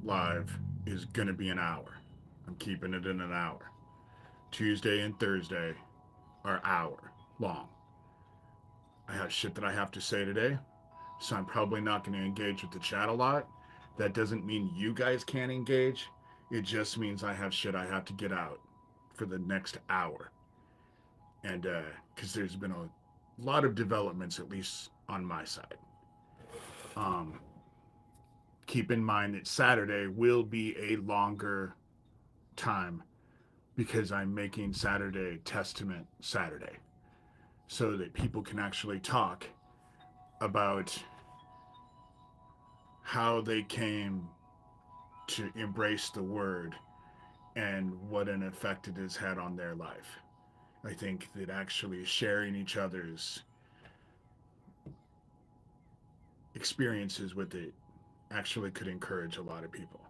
live is going to be an hour. I'm keeping it in an hour. Tuesday and Thursday are hour long. I have shit that I have to say today, so I'm probably not going to engage with the chat a lot. That doesn't mean you guys can't engage. It just means I have shit I have to get out for the next hour. And because there's been a lot of developments, at least on my side. Um, Keep in mind that Saturday will be a longer time because I'm making Saturday Testament Saturday so that people can actually talk about how they came to embrace the word and what an effect it has had on their life. I think that actually sharing each other's experiences with it actually could encourage a lot of people.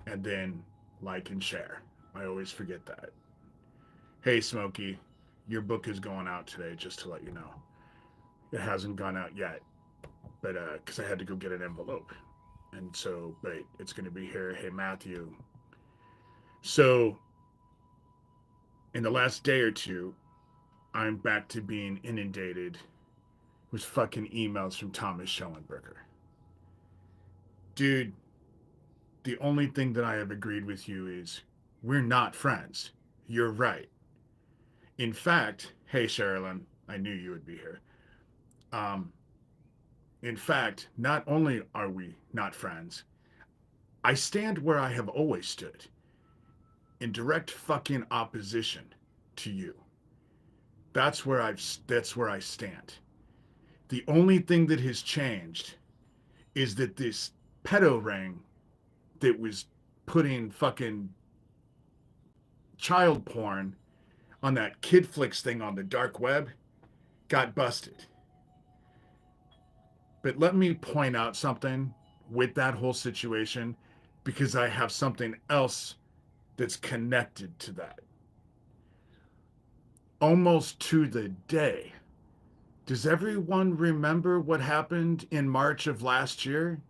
And then like and share. I always forget that. Hey, Smokey, your book is going out today, just to let you know. It hasn't gone out yet, but because I had to go get an envelope. And so, but it's going to be here. Hey, Matthew. So, in the last day or two, I'm back to being inundated with fucking emails from Thomas Schoenberger. Dude, the only thing that I have agreed with you is we're not friends. You're right. In fact, hey, Sherilyn, I knew you would be here. Um, in fact, not only are we not friends, I stand where I have always stood, in direct fucking opposition to you. That's where I stand. The only thing that has changed is that this pedo ring that was putting fucking child porn on that kid flicks thing on the dark web got busted. But let me point out something with that whole situation because I have something else that's connected to that. Almost to the day. Does everyone remember what happened in March of last year?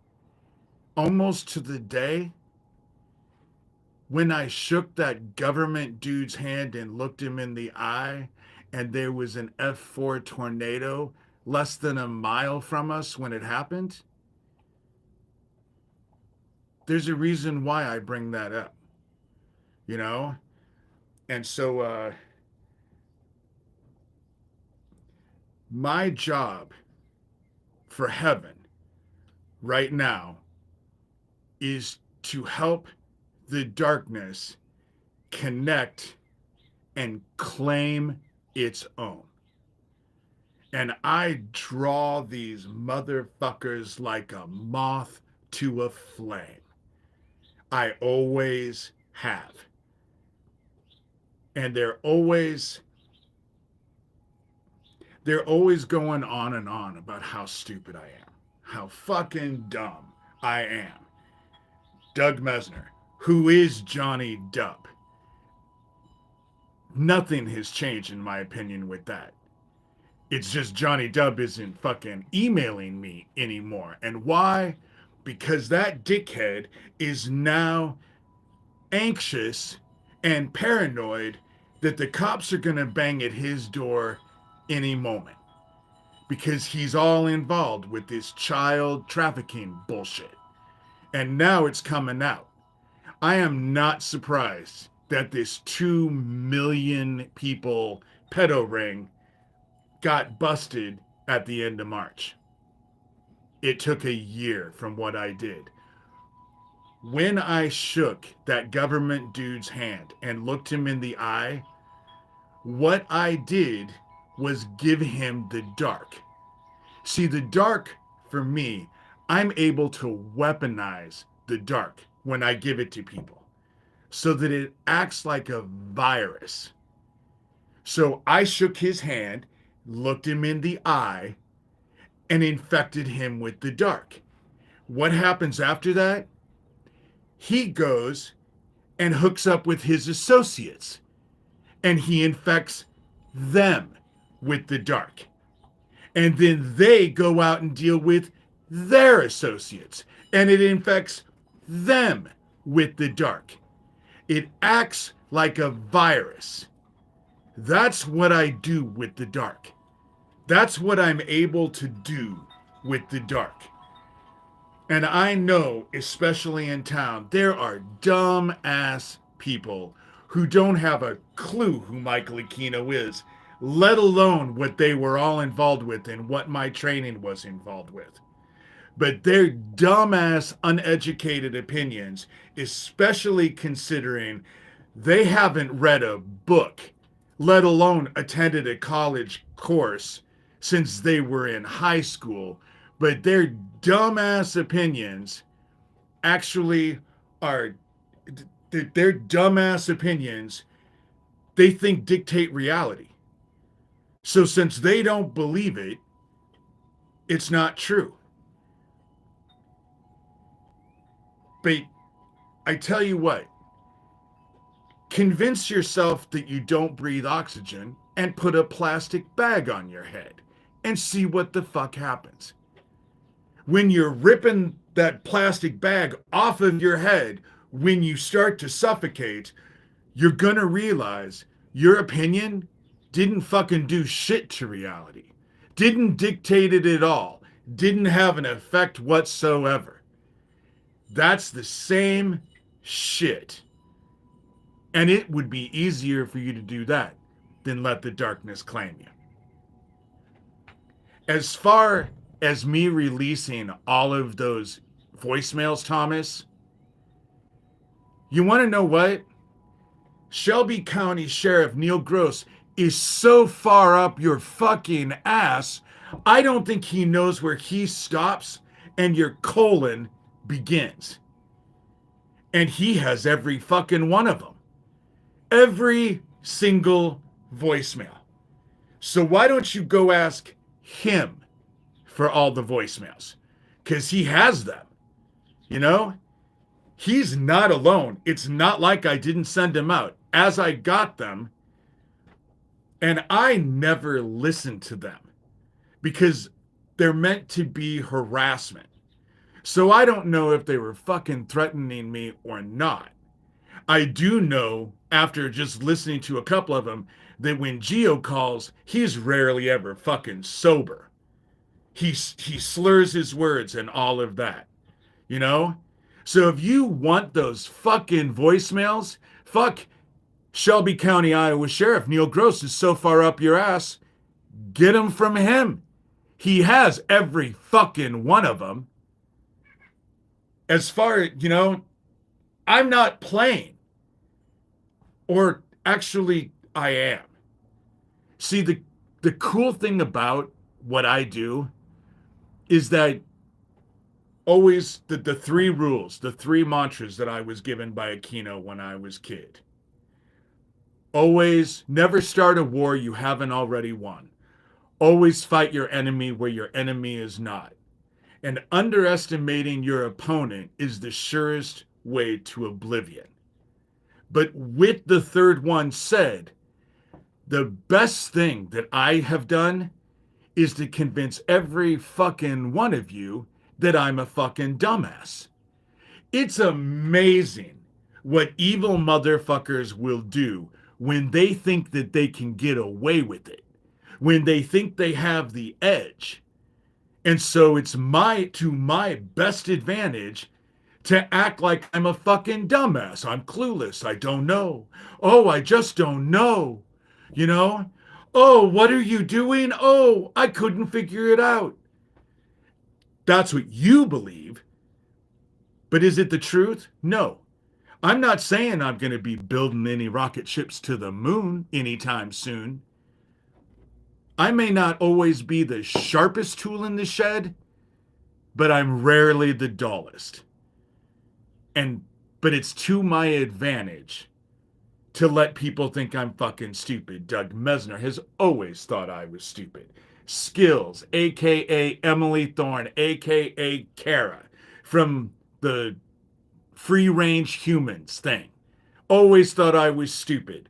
Almost to the day when I shook that government dude's hand and looked him in the eye, and there was an F4 tornado less than a mile from us when it happened? There's a reason why I bring that up, you know? And so, my job for heaven right now is to help the darkness connect and claim its own. And I draw these motherfuckers like a moth to a flame. I always have. And they're always going on and on about how stupid I am, how fucking dumb I am. Doug Mesner, who is Johnny Dub. Nothing has changed, in my opinion, with that. It's just Johnny Dub isn't fucking emailing me anymore. And why? Because that dickhead is now anxious and paranoid that the cops are going to bang at his door any moment. Because he's all involved with this child trafficking bullshit. And now it's coming out. I am not surprised that this 2 million people pedo ring got busted at the end of March. It took a year from what I did. When I shook that government dude's hand and looked him in the eye, what I did was give him the dark. See, the dark, for me, I'm able to weaponize the dark when I give it to people so that it acts like a virus. So I shook his hand, looked him in the eye, and infected him with the dark. What happens after that? He goes and hooks up with his associates, and he infects them with the dark. And then they go out and deal with their associates, and it infects them with the dark. It acts like a virus. That's what I do with the dark. That's what I'm able to do with the dark. And I know, especially in town, there are dumb ass people who don't have a clue who Michael Aquino is, let alone what they were all involved with and what my training was involved with. But their dumbass, uneducated opinions, especially considering they haven't read a book, let alone attended a college course since they were in high school, but their dumbass opinions actually are, their dumbass opinions, they think dictate reality. So since they don't believe it, it's not true. But I tell you what, convince yourself that you don't breathe oxygen and put a plastic bag on your head and see what the fuck happens. When you're ripping that plastic bag off of your head, when you start to suffocate, you're gonna realize your opinion didn't fucking do shit to reality, didn't dictate it at all, didn't have an effect whatsoever. That's the same shit. And it would be easier for you to do that than let the darkness claim you. As far as me releasing all of those voicemails, Thomas, you want to know what? Shelby County Sheriff Neil Gross is so far up your fucking ass, I don't think he knows where he stops and your colon begins. And he has every fucking one of them. Every single voicemail. So why don't you go ask him for all the voicemails? Because he has them. You know? He's not alone. It's not like I didn't send him out. As I got them, and I never listened to them because they're meant to be harassment. So I don't know if they were fucking threatening me or not. I do know, after just listening to a couple of them, that when Gio calls, he's rarely ever fucking sober. He slurs his words and all of that, you know? So if you want those fucking voicemails, fuck Shelby County, Iowa Sheriff Neil Gross is so far up your ass, get them from him. He has every fucking one of them. As far, you know, I'm not playing. Or actually, I am. See, the cool thing about what I do is that always the three rules, the three mantras that I was given by Aquino when I was a kid. Always never start a war you haven't already won. Always fight your enemy where your enemy is not. And underestimating your opponent is the surest way to oblivion. But with the third one said, the best thing that I have done is to convince every fucking one of you that I'm a fucking dumbass. It's amazing what evil motherfuckers will do when they think that they can get away with it, when they think they have the edge. And so it's to my best advantage to act like I'm a fucking dumbass. I'm clueless. I don't know. Oh, I just don't know. You know? Oh, what are you doing? Oh, I couldn't figure it out. That's what you believe. But is it the truth? No. I'm not saying I'm going to be building any rocket ships to the moon anytime soon. I may not always be the sharpest tool in the shed, but I'm rarely the dullest. But it's to my advantage to let people think I'm fucking stupid. Doug Mesner has always thought I was stupid. Skills, a.k.a. Emily Thorne, a.k.a. Kara, from the Free Range Humans thing. Always thought I was stupid.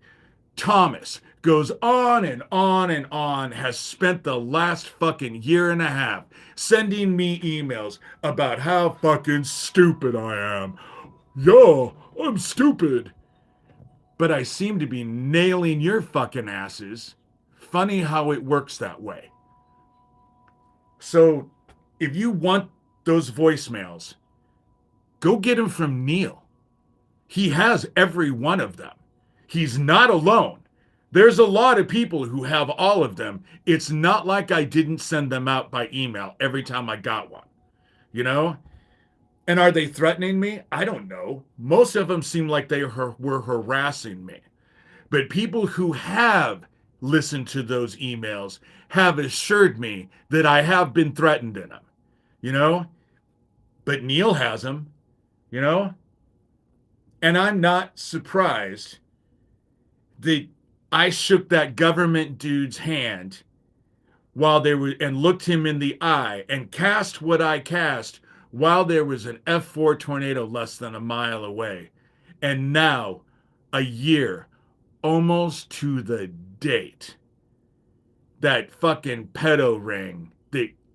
Thomas, goes on and on and on, has spent the last fucking year and a half sending me emails about how fucking stupid I am. Yeah, I'm stupid. But I seem to be nailing your fucking asses. Funny how it works that way. So if you want those voicemails, go get them from Neil. He has every one of them. He's not alone. There's a lot of people who have all of them. It's not like I didn't send them out by email every time I got one, you know? And are they threatening me? I don't know. Most of them seem like they were harassing me. But people who have listened to those emails have assured me that I have been threatened in them, you know? But Neil has them, you know? And I'm not surprised that I shook that government dude's hand while there were and looked him in the eye and cast what I cast while there was an F4 tornado less than a mile away. And now, a year, almost to the date, that fucking pedo ring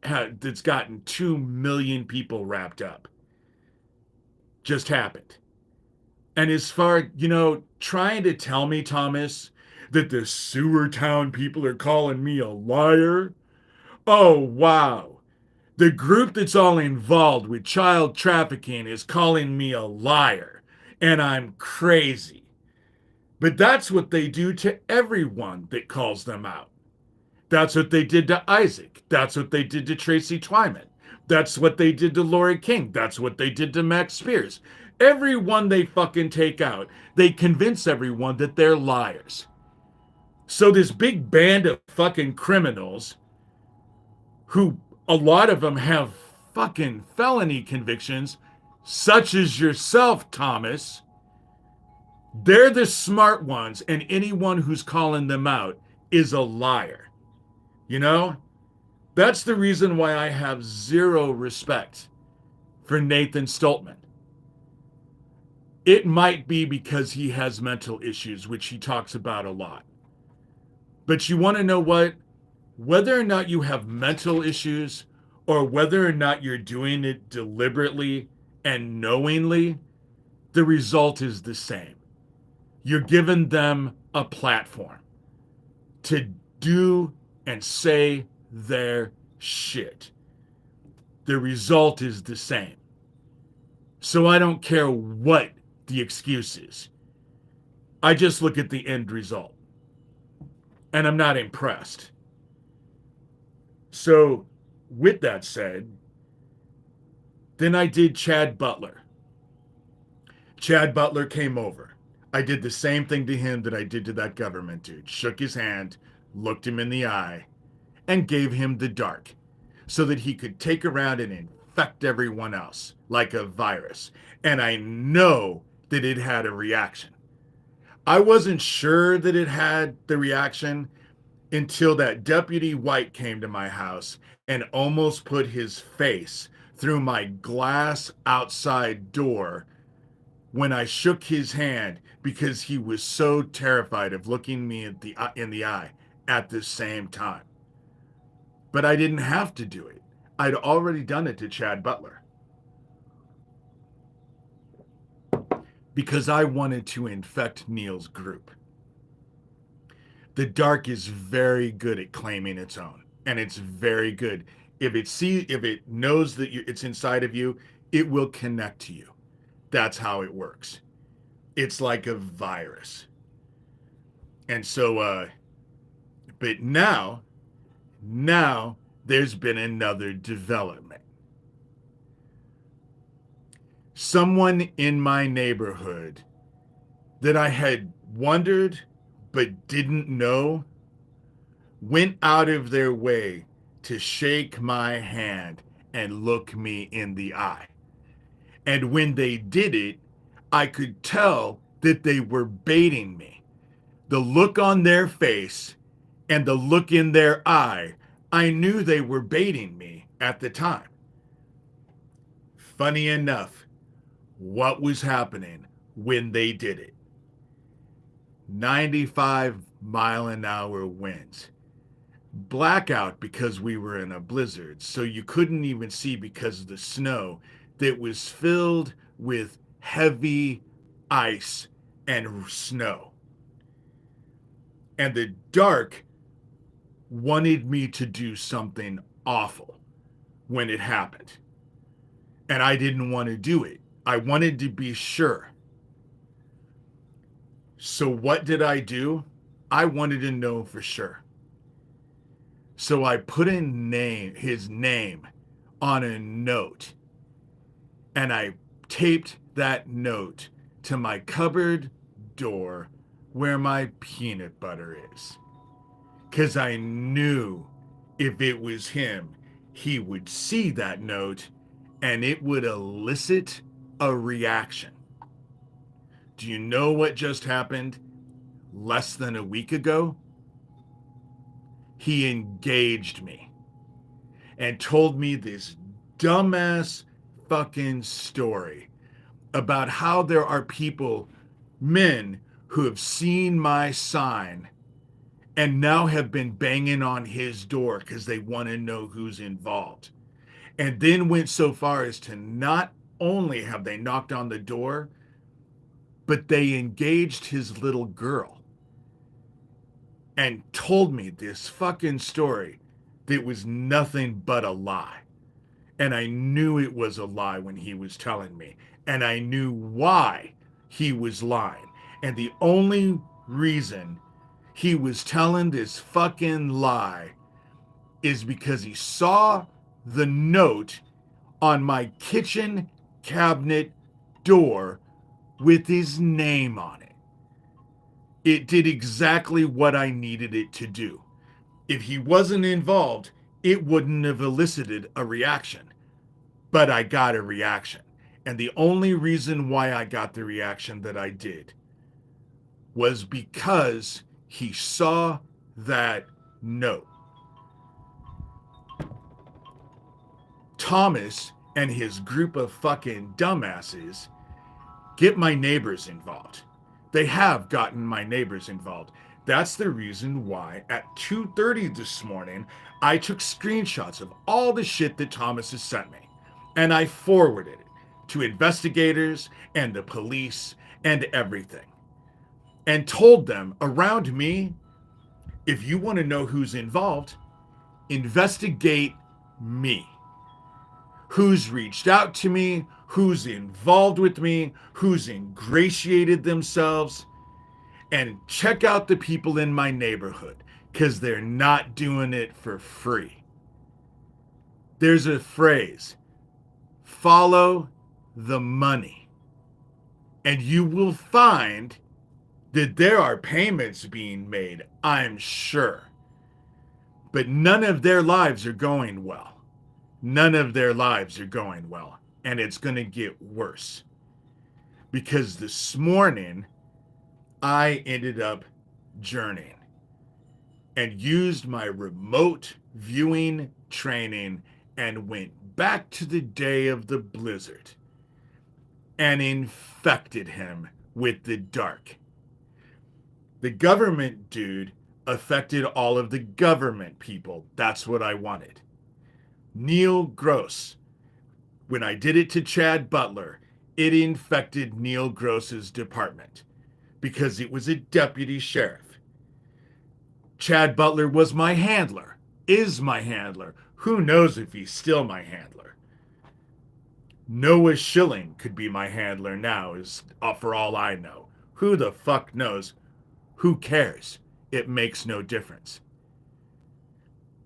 that's gotten 2 million people wrapped up just happened. And as far, trying to tell me, Thomas, that the sewer town people are calling me a liar. Oh, wow. The group that's all involved with child trafficking is calling me a liar. And I'm crazy. But that's what they do to everyone that calls them out. That's what they did to Isaac. That's what they did to Tracy Twyman. That's what they did to Lori King. That's what they did to Max Spears. Everyone they fucking take out, they convince everyone that they're liars. So this big band of fucking criminals, who a lot of them have fucking felony convictions, such as yourself, Thomas, they're the smart ones, and anyone who's calling them out is a liar. You know? That's the reason why I have zero respect for Nathan Stoltman. It might be because he has mental issues, which he talks about a lot. But you want to know what? Whether or not you have mental issues or whether or not you're doing it deliberately and knowingly, the result is the same. You're giving them a platform to do and say their shit. The result is the same. So I don't care what the excuse is. I just look at the end result. And I'm not impressed. So, with that said, then I did Chad Butler. Chad Butler came over. I did the same thing to him that I did to that government dude. Shook his hand, looked him in the eye, and gave him the dark so that he could take around and infect everyone else like a virus. And I know that it had a reaction. I wasn't sure that it had the reaction until that Deputy White came to my house and almost put his face through my glass outside door when I shook his hand because he was so terrified of looking me in the eye at the same time. But I didn't have to do it. I'd already done it to Chad Butler. Because I wanted to infect Neil's group. The dark is very good at claiming its own, and it's very good. If it knows that it's inside of you, it will connect to you. That's how it works. It's like a virus. And so, but now there's been another development. Someone in my neighborhood that I had wondered but didn't know went out of their way to shake my hand and look me in the eye. And when they did it, I could tell that they were baiting me. The look on their face and the look in their eye, I knew they were baiting me at the time. Funny enough, what was happening when they did it? 95-mile-an-hour winds. Blackout because we were in a blizzard, so you couldn't even see because of the snow that was filled with heavy ice and snow. And the dark wanted me to do something awful when it happened. And I didn't want to do it. I wanted to be sure. So what did I do? I wanted to know for sure. So I put his name on a note, and I taped that note to my cupboard door where my peanut butter is. Because I knew if it was him, he would see that note and it would elicit a reaction. Do you know what just happened less than a week ago? He engaged me and told me this dumbass fucking story about how there are people, men, who have seen my sign and now have been banging on his door because they want to know who's involved. And then went so far as to not only have they knocked on the door, but they engaged his little girl and told me this fucking story that was nothing but a lie. And I knew it was a lie when he was telling me. And I knew why he was lying. And the only reason he was telling this fucking lie is because he saw the note on my kitchen cabinet door with his name on it. It did exactly what I needed it to do. If he wasn't involved, it wouldn't have elicited a reaction. But I got a reaction. And the only reason why I got the reaction that I did was because he saw that note. Thomas and his group of fucking dumbasses get my neighbors involved. They have gotten my neighbors involved. That's the reason why at 2:30 this morning, I took screenshots of all the shit that Thomas has sent me. And I forwarded it to investigators and the police and everything. And told them around me, if you want to know who's involved, investigate me. Who's reached out to me, who's involved with me, who's ingratiated themselves, and check out the people in my neighborhood because they're not doing it for free. There's a phrase, follow the money, and you will find that there are payments being made, I'm sure. But none of their lives are going well. None of their lives are going well. And it's going to get worse. Because this morning, I ended up journeying and used my remote viewing training and went back to the day of the blizzard and infected him with the dark. The government dude affected all of the government people. That's what I wanted. Neil Gross. When I did it to Chad Butler, it infected Neil Gross's department because it was a deputy sheriff. Chad Butler was my handler, is my handler. Who knows if he's still my handler? Noah Schilling could be my handler now, for all I know. Who the fuck knows? Who cares? It makes no difference.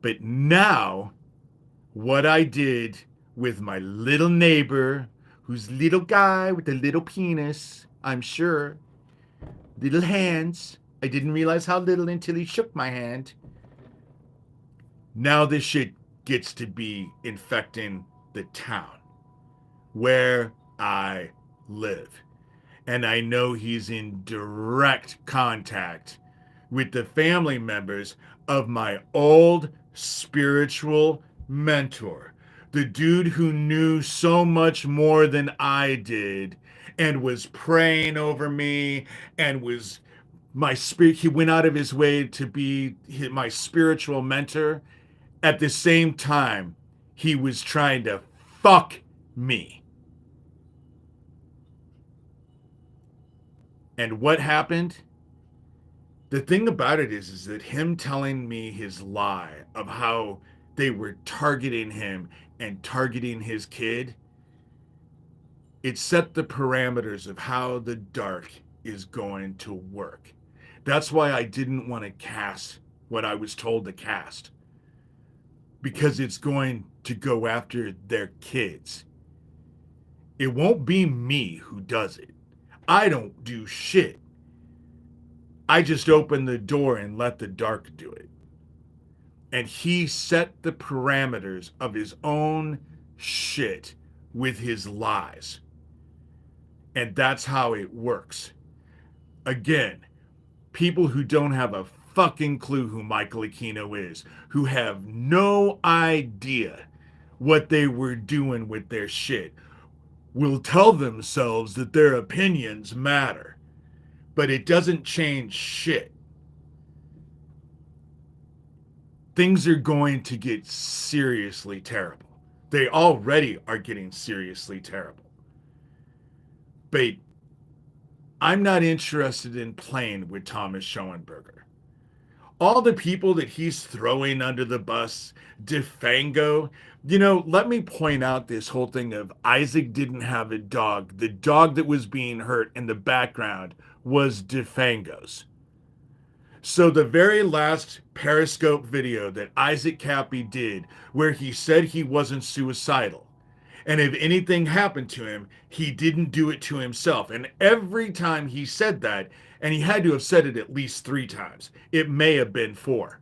But now, what I did with my little neighbor, who's little guy with a little penis, I'm sure, little hands. I didn't realize how little until he shook my hand. Now this shit gets to be infecting the town where I live. And I know he's in direct contact with the family members of my old spiritual mentor, the dude who knew so much more than I did and was praying over me and was my spirit, he went out of his way to be my spiritual mentor. At the same time, he was trying to fuck me. And what happened? The thing about it is that him telling me his lie of how they were targeting him and targeting his kid, it set the parameters of how the dark is going to work. That's why I didn't want to cast what I was told to cast, because it's going to go after their kids. It won't be me who does it. I don't do shit. I just open the door and let the dark do it. And he set the parameters of his own shit with his lies. And that's how it works. Again, people who don't have a fucking clue who Michael Aquino is, who have no idea what they were doing with their shit, will tell themselves that their opinions matter. But it doesn't change shit. Things are going to get seriously terrible. They already are getting seriously terrible. But I'm not interested in playing with Thomas Schoenberger. All the people that he's throwing under the bus, DeFango, let me point out this whole thing of Isaac didn't have a dog. The dog that was being hurt in the background was DeFango's. So the very last Periscope video that Isaac Cappy did, where he said he wasn't suicidal, and if anything happened to him, he didn't do it to himself. And every time he said that, and he had to have said it at least 3 times, it may have been 4.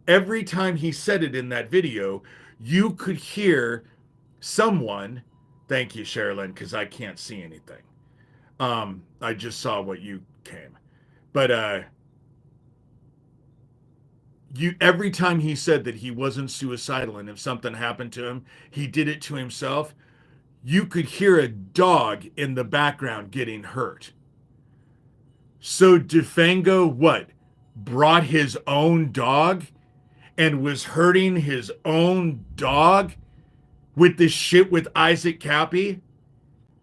Every time he said it in that video, you could hear someone, thank you, Sherilyn, because I can't see anything. I just saw what you came. But every time he said that he wasn't suicidal and if something happened to him, he did it to himself, you could hear a dog in the background getting hurt. So DeFango, what? Brought his own dog and was hurting his own dog with this shit with Isaac Cappy?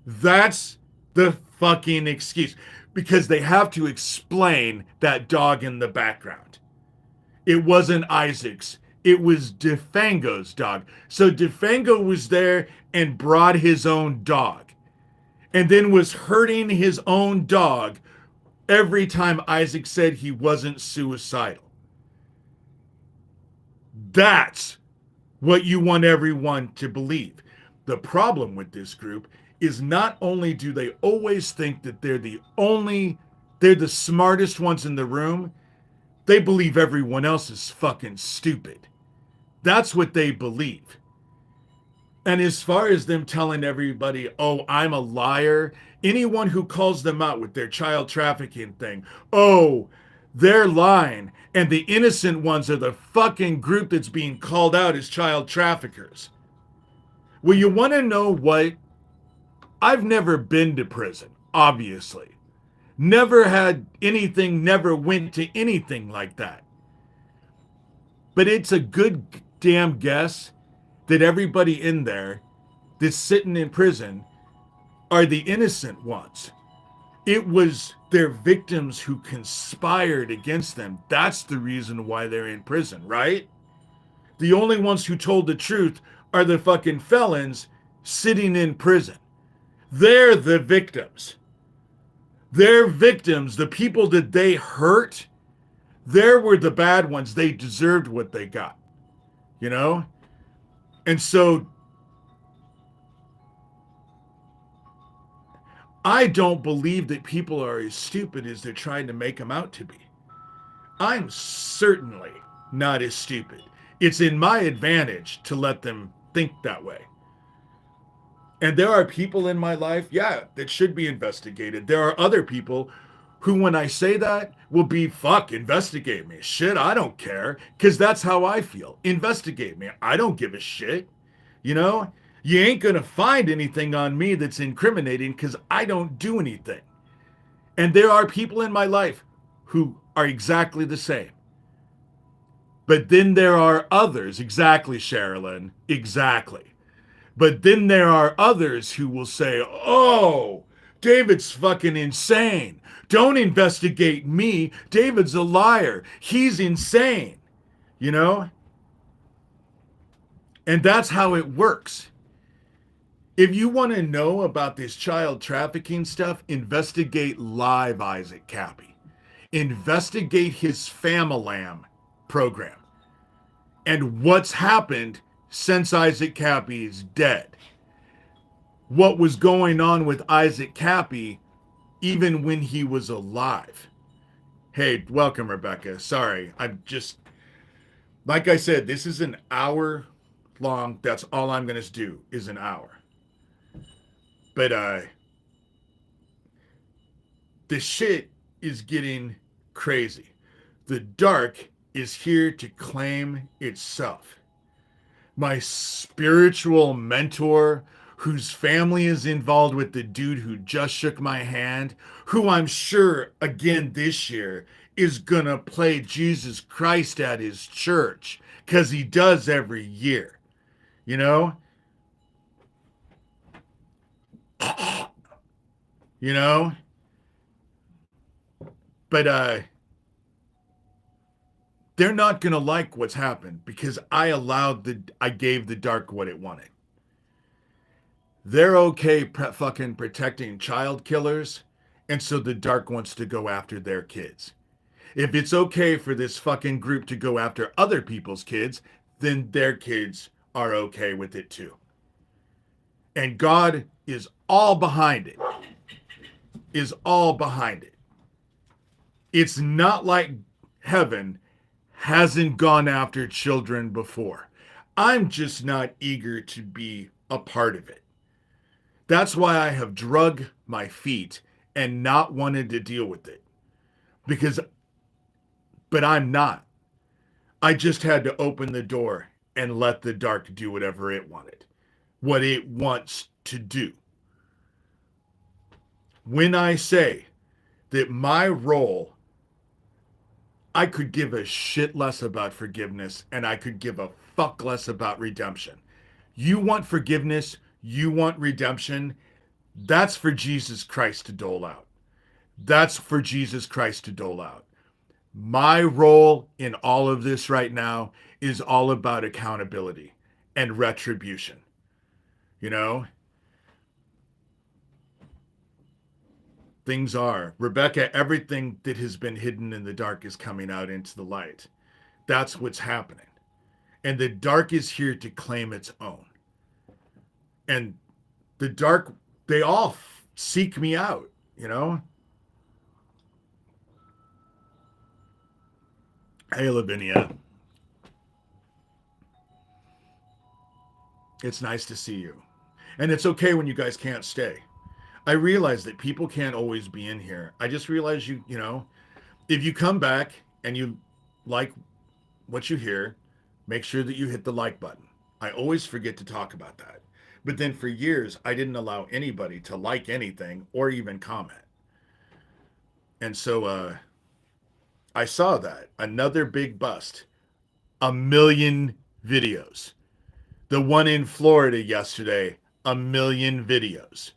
That's the fucking excuse. Because they have to explain that dog in the background. It wasn't Isaac's. It was DeFango's dog. So DeFango was there and brought his own dog. And then was hurting his own dog every time Isaac said he wasn't suicidal. That's what you want everyone to believe. The problem with this group is not only do they always think that they're the smartest ones in the room, they believe everyone else is fucking stupid. That's what they believe. And as far as them telling everybody, oh, I'm a liar, anyone who calls them out with their child trafficking thing, oh, they're lying, and the innocent ones are the fucking group that's being called out as child traffickers. Well, you want to know what? I've never been to prison, obviously. Never had anything, never went to anything like that. But it's a good damn guess that everybody in there that's sitting in prison are the innocent ones. It was their victims who conspired against them. That's the reason why they're in prison, right? The only ones who told the truth are the fucking felons sitting in prison. They're the victims. They're victims. The people that they hurt, they were the bad ones. They deserved what they got, And so I don't believe that people are as stupid as they're trying to make them out to be. I'm certainly not as stupid. It's in my advantage to let them think that way. And there are people in my life, that should be investigated. There are other people who, when I say that, will be, fuck, investigate me. Shit, I don't care. Because that's how I feel. Investigate me. I don't give a shit. You ain't going to find anything on me that's incriminating because I don't do anything. And there are people in my life who are exactly the same. But then there are others, exactly, Sherilyn, exactly. But then there are others who will say, oh, David's fucking insane. Don't investigate me. David's a liar. He's insane, you know? And that's how it works. If you want to know about this child trafficking stuff, investigate live Isaac Cappy. Investigate his Famalam program and what's happened since Isaac Cappy is dead. What was going on with Isaac Cappy even when he was alive. Hey, welcome, Rebecca. Sorry, I'm just, like I said, this is an hour long. That's all I'm going to do is an hour. But the shit is getting crazy. The dark is here to claim itself. My spiritual mentor, whose family is involved with the dude who just shook my hand, who I'm sure again this year is gonna play Jesus Christ at his church, because he does every year, you know? You know? But they're not gonna like what's happened because I gave the dark what it wanted. They're okay fucking protecting child killers, and so the dark wants to go after their kids. If it's okay for this fucking group to go after other people's kids, then their kids are okay with it too. And God is all behind it. Is all behind it. It's not like heaven hasn't gone after children before. I'm just not eager to be a part of it. That's why I have drug my feet and not wanted to deal with it. But I'm not. I just had to open the door and let the dark do whatever it wanted, what it wants to do. When I say that my role, I could give a shit less about forgiveness and I could give a fuck less about redemption. You want forgiveness, you want redemption, that's for Jesus Christ to dole out. That's for Jesus Christ to dole out. My role in all of this right now is all about accountability and retribution. You know? Things are. Rebecca, everything that has been hidden in the dark is coming out into the light. That's what's happening. And the dark is here to claim its own. And the dark, they all seek me out, you know? Hey, Lavinia. It's nice to see you. And it's okay when you guys can't stay. I realize that people can't always be in here. I just realize you know, if you come back and you like what you hear, make sure that you hit the like button. I always forget to talk about that. But then for years, I didn't allow anybody to like anything or even comment. And so I saw that. Another big bust. 1 million videos. The one in Florida yesterday, 1 million videos.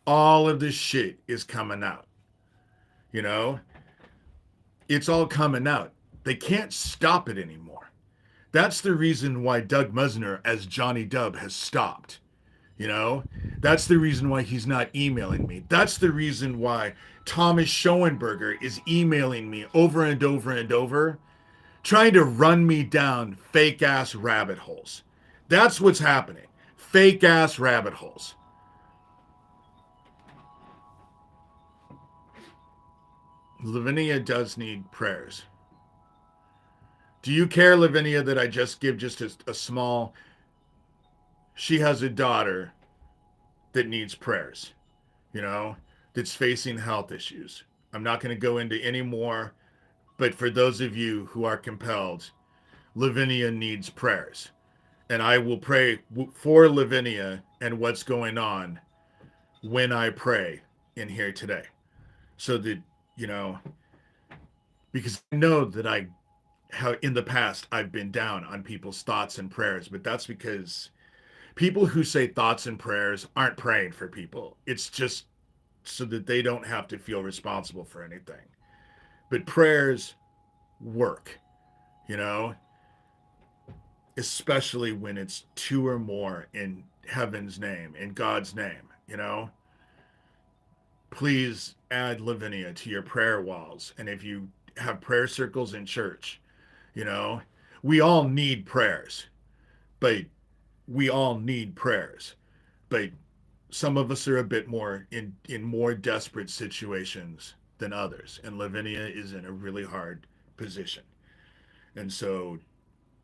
All of this shit is coming out. You know? It's all coming out. They can't stop it anymore. That's the reason why Doug Musner as Johnny Dub has stopped. You know? That's the reason why he's not emailing me. That's the reason why Thomas Schoenberger is emailing me over and over and over, trying to run me down fake ass rabbit holes. That's what's happening. Fake ass rabbit holes. Lavinia does need prayers. Do you care, Lavinia, that I just give just a small... She has a daughter that needs prayers, you know, that's facing health issues. I'm not going to go into any more, but for those of you who are compelled, Lavinia needs prayers. And I will pray for Lavinia and what's going on when I pray in here today. So that, you know, because I know that I how in the past I've been down on people's thoughts and prayers, but that's because people who say thoughts and prayers aren't praying for people. It's just so that they don't have to feel responsible for anything. But prayers work, you know, especially when it's two or more in heaven's name, in God's name, you know. Please add Lavinia to your prayer walls. And if you have prayer circles in church, you know, we all need prayers, but we all need prayers. But some of us are a bit more in more desperate situations than others, and Lavinia is in a really hard position. And so,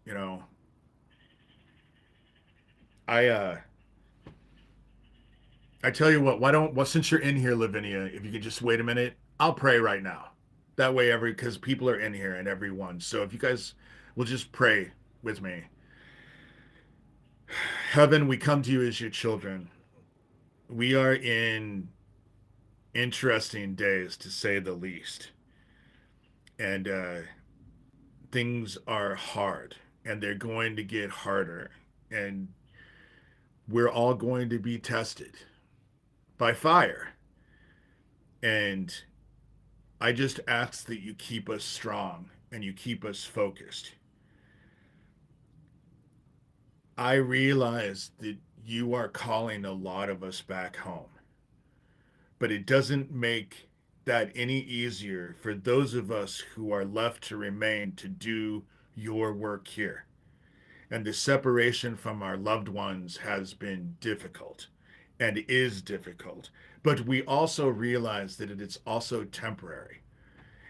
you know, I I tell you what, why don't well since you're in here, Lavinia, if you could just wait a minute, I'll pray right now. That way every because people are in here and everyone. So if you guys will just pray with me. Heaven, we come to you as your children. We are in interesting days to say the least. And things are hard and they're going to get harder. And we're all going to be tested by fire. And I just ask that you keep us strong and you keep us focused. I realize that you are calling a lot of us back home, but it doesn't make that any easier for those of us who are left to remain to do your work here. And the separation from our loved ones has been difficult and is difficult. But we also realize that it is also temporary.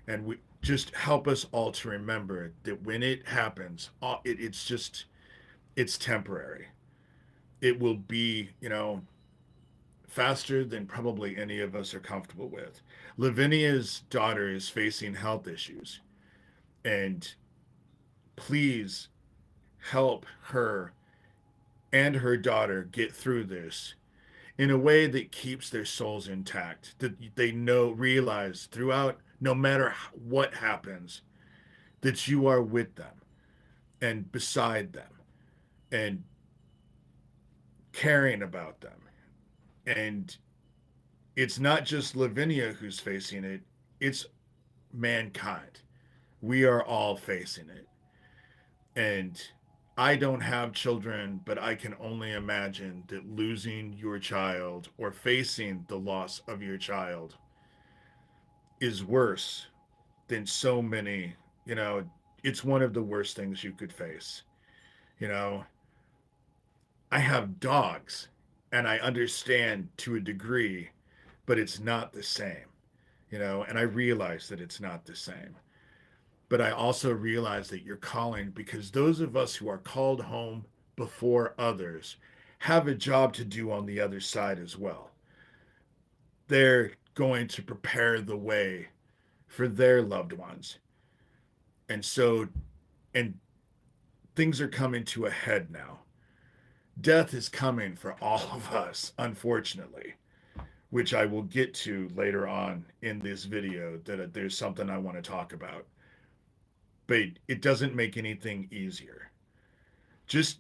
And we just help us all to remember that when it happens, it's temporary. It will be, you know, faster than probably any of us are comfortable with. Lavinia's daughter is facing health issues. And please help her and her daughter get through this in a way that keeps their souls intact, that they realize throughout, no matter what happens, that you are with them and beside them and caring about them. And it's not just Lavinia who's facing it, it's mankind. We are all facing it. And I don't have children, but I can only imagine that losing your child or facing the loss of your child is worse than so many, you know, it's one of the worst things you could face. You know, I have dogs and I understand to a degree, but it's not the same, you know, and I realize that it's not the same. But I also realize that you're calling because those of us who are called home before others have a job to do on the other side as well. They're going to prepare the way for their loved ones. And so, and things are coming to a head now. Death is coming for all of us, unfortunately, which I will get to later on in this video. That there's something I want to talk about. But it doesn't make anything easier. Just,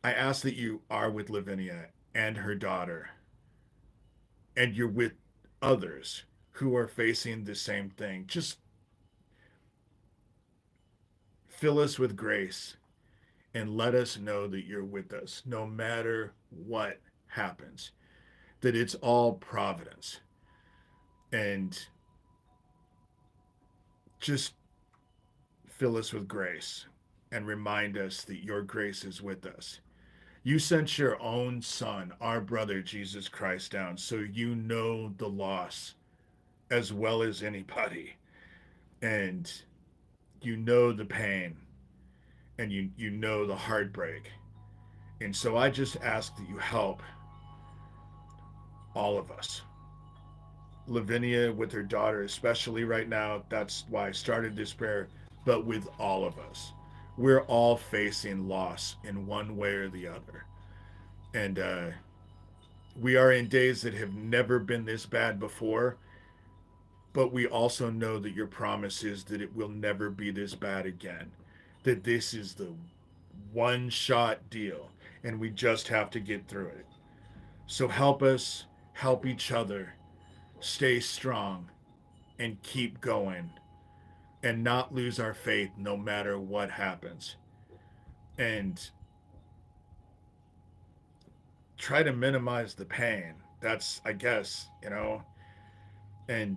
I ask that you are with Lavinia and her daughter, and you're with others who are facing the same thing. Just fill us with grace and let us know that you're with us no matter what happens, that it's all providence. And just fill us with grace and remind us that your grace is with us. You sent your own son, our brother Jesus Christ, down so you know the loss as well as anybody. And you know the pain and you know the heartbreak. And so I just ask that you help all of us. Lavinia with her daughter, especially right now, that's why I started this prayer, but with all of us. We're all facing loss in one way or the other. And we are in days that have never been this bad before, but we also know that your promise is that it will never be this bad again, that this is the one shot deal and we just have to get through it. So help us help each other stay strong and keep going and not lose our faith no matter what happens. And try to minimize the pain. That's, I guess, and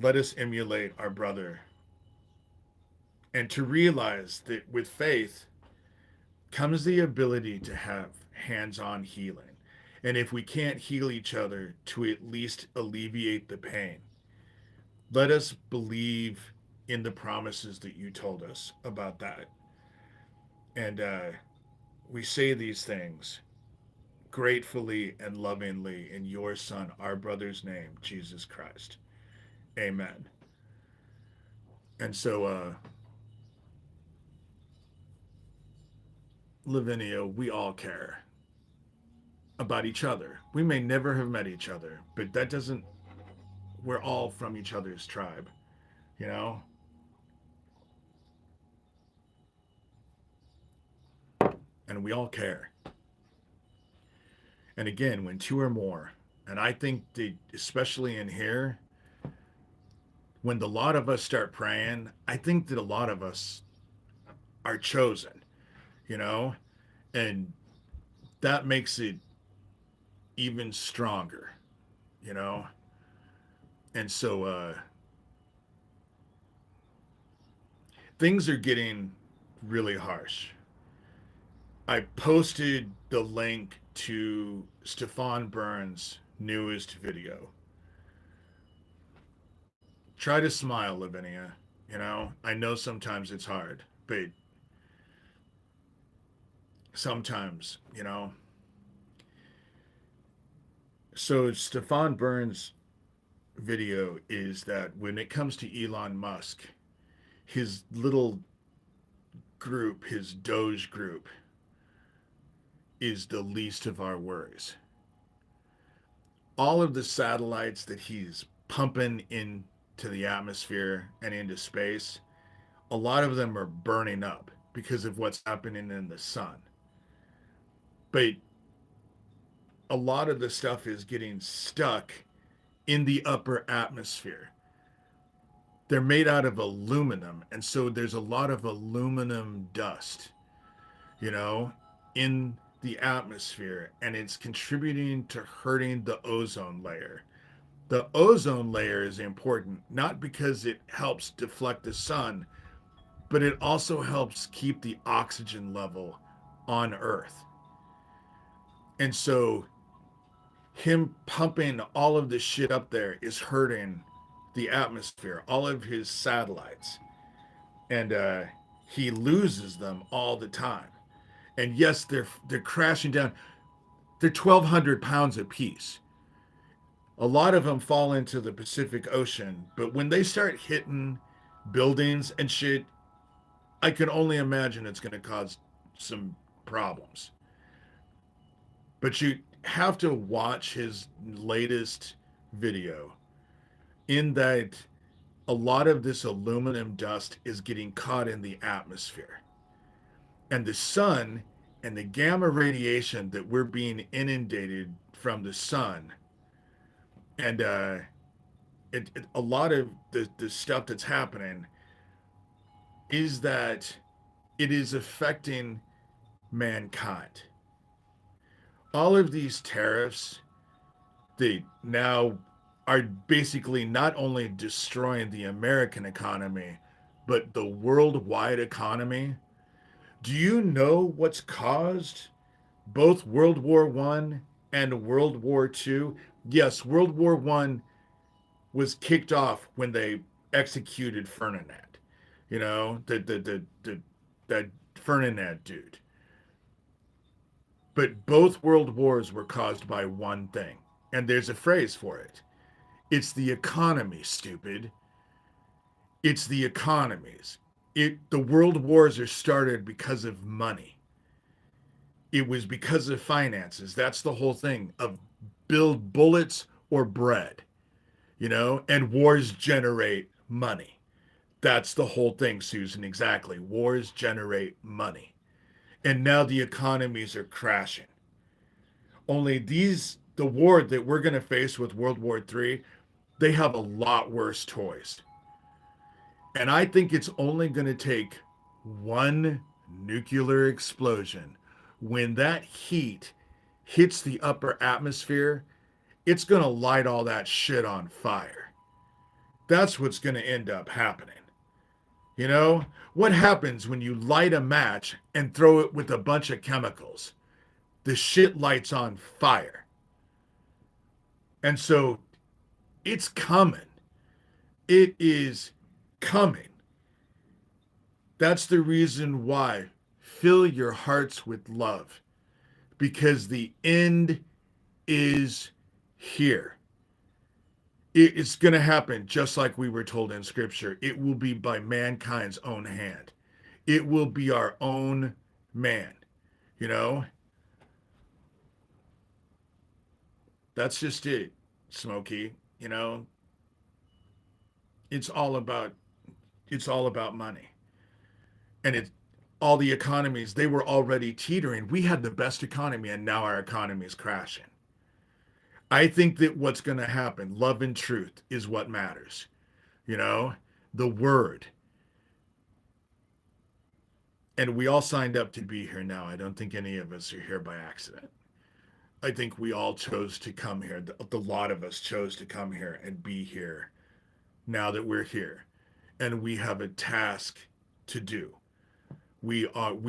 let us emulate our brother. And to realize that with faith comes the ability to have hands on healing. And if we can't heal each other, to at least alleviate the pain. Let us believe in the promises that you told us about that. And we say these things gratefully and lovingly in your Son, our brother's name, Jesus Christ. Amen. And so, Lavinia, we all care about each other. We may never have met each other, but that doesn't, we're all from each other's tribe, you know? And we all care. And again, when two or more, and I think that especially in here, when the lot of us start praying, I think that a lot of us are chosen, you know? And that makes it even stronger, you know? And so things are getting really harsh. I posted the link to Stefan Burns' newest video. Try to smile, Lavinia. I know sometimes it's hard, but sometimes, So Stefan Burns' video is that when it comes to Elon Musk, his little group, his DOGE group, is the least of our worries. All of the satellites that he's pumping into the atmosphere and into space, a lot of them are burning up because of what's happening in the sun. But a lot of the stuff is getting stuck in the upper atmosphere. They're made out of aluminum, and so there's a lot of aluminum dust, in the atmosphere, and it's contributing to hurting the ozone layer. The ozone layer is important, not because it helps deflect the sun, but it also helps keep the oxygen level on Earth. And so him pumping all of this shit up there is hurting the atmosphere, all of his satellites. And he loses them all the time. And yes, they're crashing down. They're 1,200 pounds apiece. A lot of them fall into the Pacific Ocean, but when they start hitting buildings and shit, I can only imagine it's going to cause some problems. But you have to watch his latest video, in that a lot of this aluminum dust is getting caught in the atmosphere. And the sun and the gamma radiation that we're being inundated from the sun, and a lot of the stuff that's happening is that it is affecting mankind. All of these tariffs, they now are basically not only destroying the American economy, but the worldwide economy. Do you know what's caused both World War I and World War II? Yes, World War I was kicked off when they executed Ferdinand. That Ferdinand dude. But both world wars were caused by one thing, and there's a phrase for it. It's the economy, stupid. It's the economies. The world wars are started because of money. It was because of finances. That's the whole thing of build bullets or bread. and wars generate money. That's the whole thing, Susan. Exactly. Wars generate money. And now the economies are crashing. Only the war that we're going to face with World War III, they have a lot worse toys. And I think it's only going to take one nuclear explosion. When that heat hits the upper atmosphere, it's going to light all that shit on fire. That's what's going to end up happening. You know, what happens when you light a match and throw it with a bunch of chemicals? The shit lights on fire. And so it's coming. It is coming. That's the reason why. Fill your hearts with love, because the end is here. It's going to happen just like we were told in scripture. It will be by mankind's own hand. It will be our own man. You know, that's just it, Smokey. It's all about it's all about money. And it's all the economies, they were already teetering. We had the best economy and now our economy is crashing. I think that what's going to happen, love and truth is what matters. You know, the word. And we all signed up to be here now. I don't think any of us are here by accident. I think we all chose to come here. The lot of us chose to come here and be here now that we're here. And we have a task to do. We have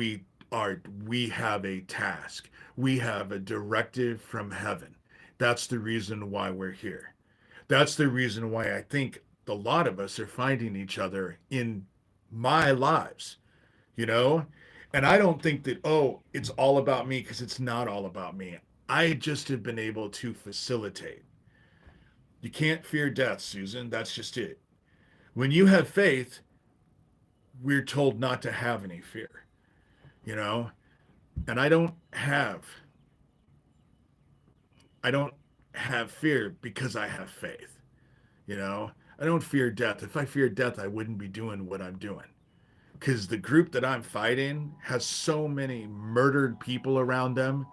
a task. We have a directive from heaven. That's the reason why we're here. That's the reason why I think a lot of us are finding each other in my lives, you know? And I don't think that, oh, it's all about me, because it's not all about me. I just have been able to facilitate. You can't fear death, Susan. That's just it. When you have faith, we're told not to have any fear, you know? And I don't have fear because I have faith, you know? I don't fear death. If I feared death, I wouldn't be doing what I'm doing. Because the group that I'm fighting has so many murdered people around them,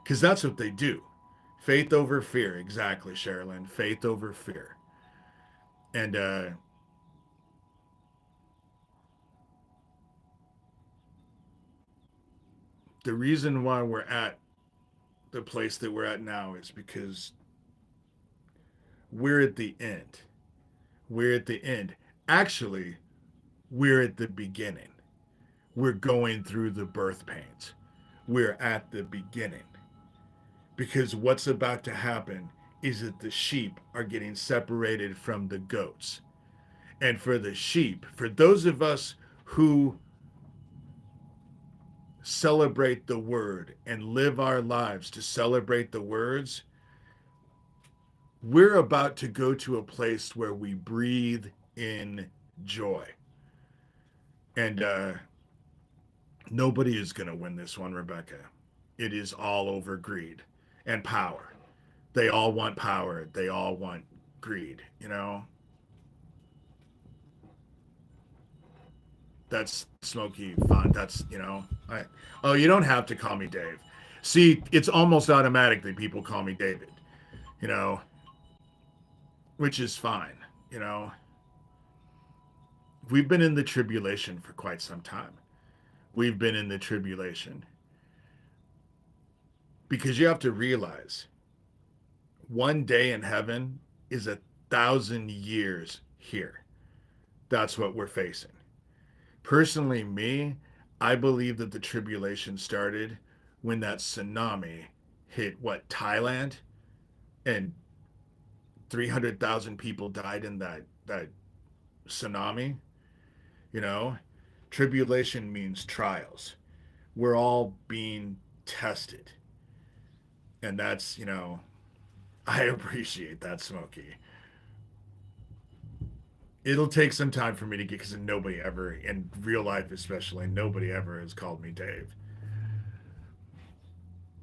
because that's what they do. Faith over fear. Exactly, Sherilyn. Faith over fear. And the reason why we're at the place that we're at now is because we're at the end. We're at the end. Actually, we're at the beginning. We're going through the birth pains. We're at the beginning. Because what's about to happen is that the sheep are getting separated from the goats. And for the sheep, for those of us who celebrate the word and live our lives to celebrate the words, we're about to go to a place where we breathe in joy. And nobody is going to win this one, Rebecca. It is all over greed and power. They all want power. They all want greed, you know? That's Smoky fun. That's, oh, you don't have to call me Dave. See, it's almost automatic that people call me David, you know, which is fine, you know. We've been in the tribulation for quite some time. We've been in the tribulation because you have to realize one day in heaven is 1,000 years here. That's what we're facing. Personally, me, I believe that the tribulation started when that tsunami hit Thailand, and 300,000 people died in that tsunami. You know, tribulation means trials. We're all being tested. And that's, I appreciate that, Smokey. It'll take some time for me to get, because nobody ever, in real life especially, nobody ever has called me Dave.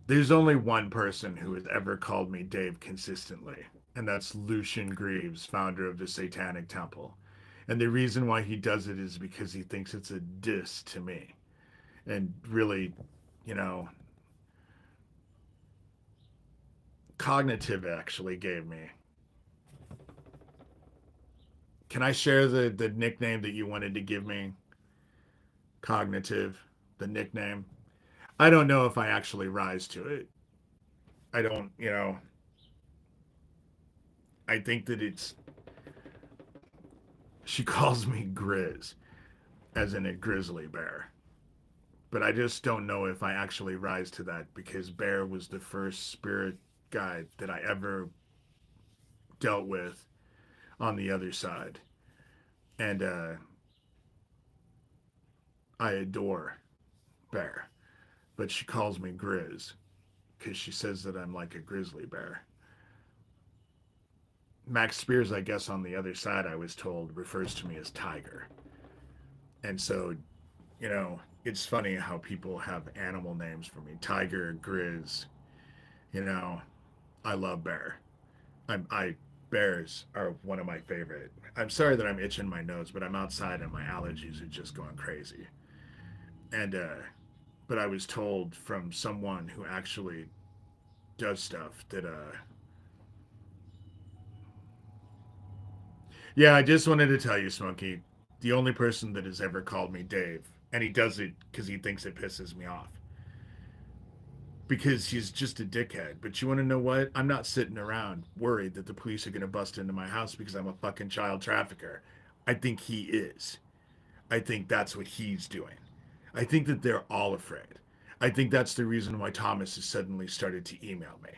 There's only one person who has ever called me Dave consistently, and that's Lucian Greaves, founder of the Satanic Temple. And the reason why he does it is because he thinks it's a diss to me. And really, you know, Cognitive actually gave me. Can I share the nickname that you wanted to give me? Cognitive, the nickname. I don't know if I actually rise to it. I don't, I think that it's, she calls me Grizz, as in a grizzly bear. But I just don't know if I actually rise to that because Bear was the first spirit guide that I ever dealt with on the other side. And I adore Bear. But she calls me Grizz because she says that I'm like a grizzly bear. Max Spears, I guess, on the other side, I was told, refers to me as Tiger. And so, it's funny how people have animal names for me. Tiger, Grizz, you know, I love Bear. I bears are one of my favorite. I'm sorry that I'm itching my nose, but I'm outside and my allergies are just going crazy. And but I was told from someone who actually does stuff that yeah, I just wanted to tell you, Smokey, the only person that has ever called me Dave, and he does it because he thinks it pisses me off. Because he's just a dickhead. But you want to know what? I'm not sitting around worried that the police are going to bust into my house because I'm a fucking child trafficker. I think he is. I think that's what he's doing. I think that they're all afraid. I think that's the reason why Thomas has suddenly started to email me.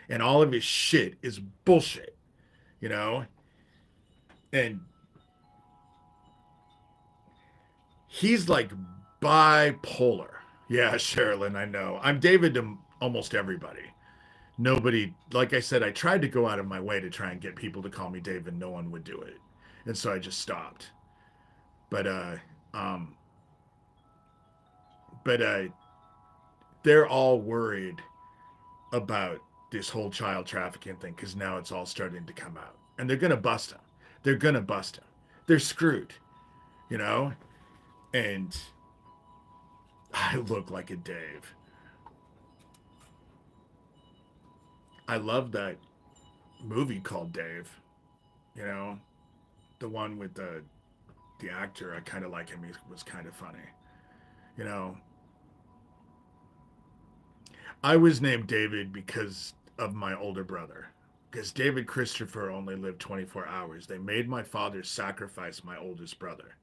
And all of his shit is bullshit, you know? And he's like bipolar. Yeah, Sherilyn, I know. I'm David to almost everybody. Nobody, like I said, I tried to go out of my way to try and get people to call me Dave, and no one would do it. And so I just stopped. But, um, but they're all worried about this whole child trafficking thing because now it's all starting to come out. And they're going to bust him. They're going to bust him. They're screwed, you know? And I look like a Dave. I love that movie called Dave, you know? The one with the actor, I kind of like him. He was kind of funny. You know, I was named David because of my older brother. Because David Christopher only lived 24 hours. They made my father sacrifice my oldest brother.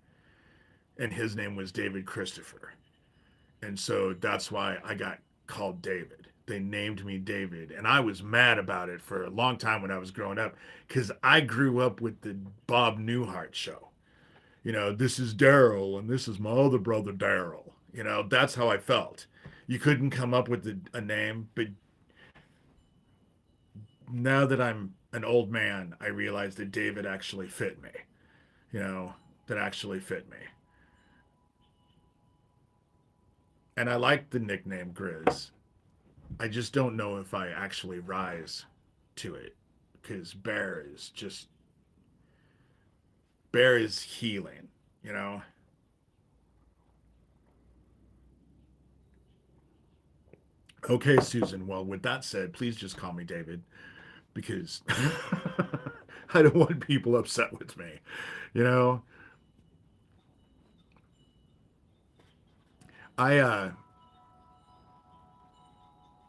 And his name was David Christopher. And so that's why I got called David. They named me David. And I was mad about it for a long time when I was growing up because I grew up with the Bob Newhart show. This is Daryl and this is my other brother Daryl. That's how I felt. You couldn't come up with a name, but now that I'm an old man, I realize that David actually fit me. You know, that actually fit me. And I like the nickname Grizz. I just don't know if I actually rise to it because Bear is healing, you know? Okay, Susan. Well, with that said, please just call me David because I don't want people upset with me. You know, I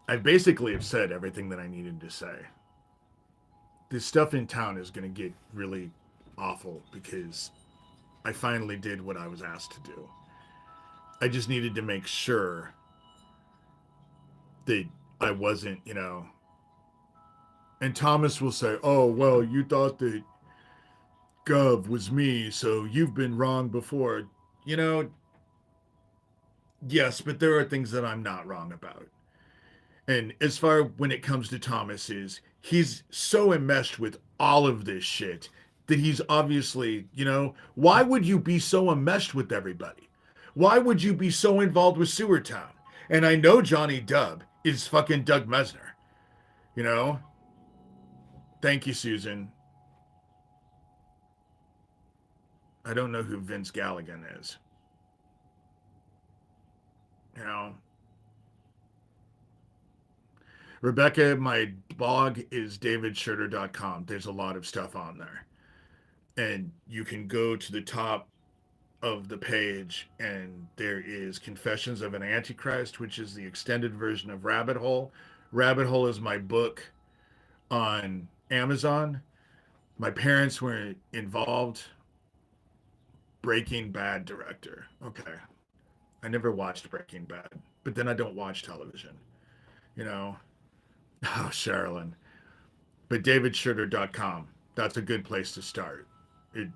I basically have said everything that I needed to say. This stuff in town is going to get really awful because I finally did what I was asked to do. I just needed to make sure that I wasn't, And Thomas will say, "Oh, well, you thought that Gov was me, so you've been wrong before." You know, yes, but there are things that I'm not wrong about. And as far when it comes to Thomas is he's so enmeshed with all of this shit that he's obviously, why would you be so enmeshed with everybody? Why would you be so involved with Sewer Town? And I know Johnny Dub is fucking Doug Mesner, you know? Thank you, Susan. I don't know who Vince Galligan is. You know, Rebecca, my blog is davidshurter.com. There's a lot of stuff on there. And you can go to the top of the page, and there is Confessions of an Antichrist, which is the extended version of Rabbit Hole. Rabbit Hole is my book on Amazon. My parents were involved. Breaking Bad director. Okay. I never watched Breaking Bad, but then I don't watch television, you know? Oh, Sherilyn. But davidshurter.com, that's a good place to start. It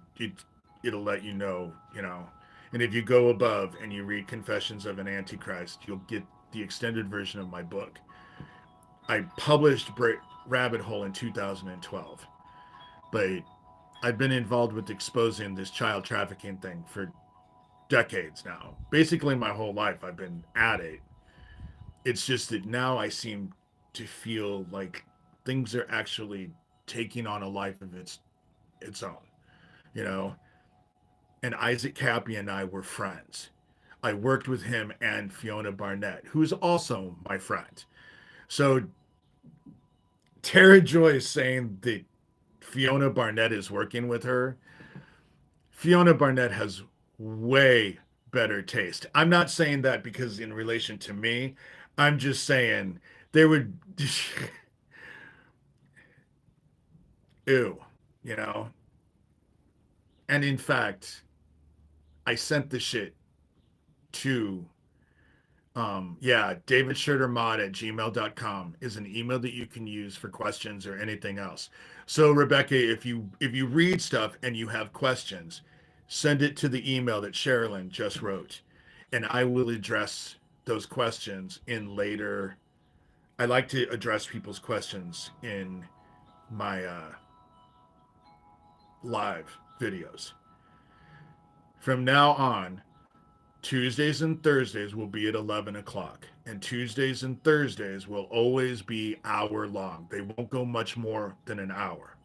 it'll let you know, you know. And if you go above and you read Confessions of an Antichrist, you'll get the extended version of my book. I published Rabbit Hole in 2012, but I've been involved with exposing this child trafficking thing for decades now. Basically, my whole life I've been at it. It's just that now I seem to feel like things are actually taking on a life of its own, you know. And Isaac Cappy and I were friends. I worked with him and Fiona Barnett, who's also my friend. So Tara Joy is saying that Fiona Barnett is working with her. Fiona Barnett has way better taste. I'm not saying that because in relation to me, I'm just saying there would ew, you know. And in fact, I sent the shit to yeah, davidshurtermod at gmail.com is an email that you can use for questions or anything else. So Rebecca, if you read stuff and you have questions, send it to the email that Sherilyn just wrote, and I will address those questions in later. I like to address people's questions in my live videos. From now on, Tuesdays and Thursdays will be at 11 o'clock. And Tuesdays and Thursdays will always be hour long. They won't go much more than an hour,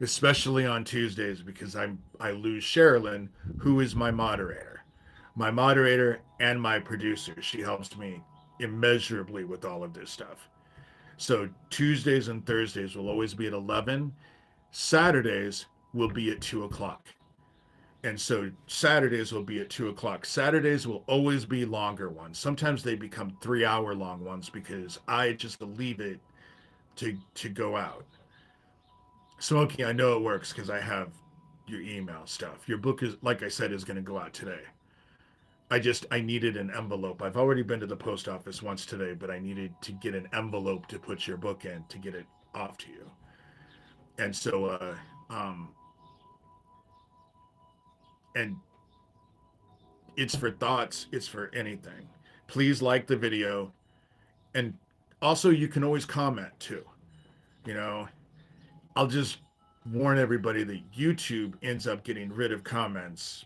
especially on Tuesdays because I lose Sherilyn, who is my moderator. My moderator and my producer. She helps me immeasurably with all of this stuff. So Tuesdays and Thursdays will always be at 11. Saturdays will be at 2 o'clock. And so Saturdays will be at 2 o'clock. Saturdays will always be longer ones. Sometimes they become 3 hour long ones because I just leave it to go out. Smokey, I know it works because I have your email stuff. Your book is, like I said, is going to go out today. I needed an envelope. I've already been to the post office once today, but I needed to get an envelope to put your book in to get it off to you. And so and it's for thoughts, it's for anything. Please like the video, and also you can always comment too. You know, I'll just warn everybody that YouTube ends up getting rid of comments,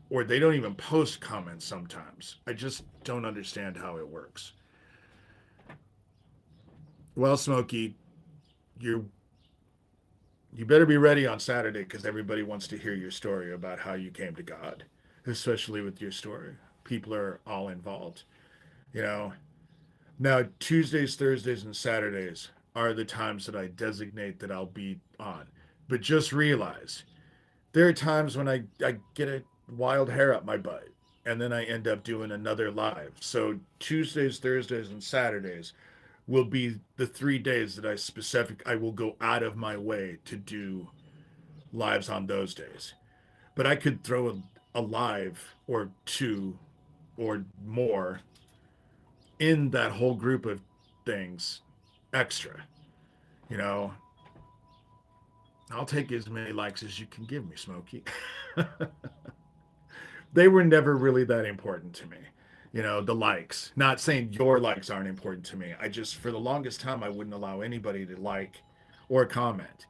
or they don't even post comments sometimes. I just don't understand how it works. Well, Smokey, you you better be ready on Saturday because everybody wants to hear your story about how you came to God, especially with your story. People are all involved, you know. Now, Tuesdays, Thursdays, and Saturdays are the times that I designate that I'll be on. But just realize there are times when I get a wild hair up my butt and then I end up doing another live. So Tuesdays, Thursdays, and Saturdays will be the 3 days that I will go out of my way to do lives on those days. But I could throw a live or two or more in that whole group of things extra. You know, I'll take as many likes as you can give me, Smokey. They were never really that important to me. You know, the likes. Not saying your likes aren't important to me. I just, for the longest time, I wouldn't allow anybody to like or comment.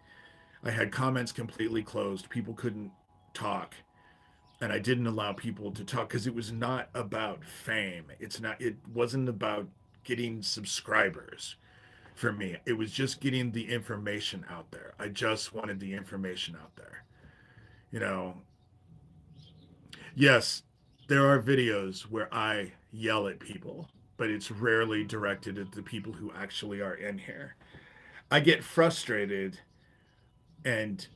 I had comments completely closed. People couldn't talk. And I didn't allow people to talk because it was not about fame. It wasn't about getting subscribers. for me. It was just getting the information out there. I just wanted the information out there. You know, yes, there are videos where I yell at people, but it's rarely directed at the people who actually are in here. I get frustrated, and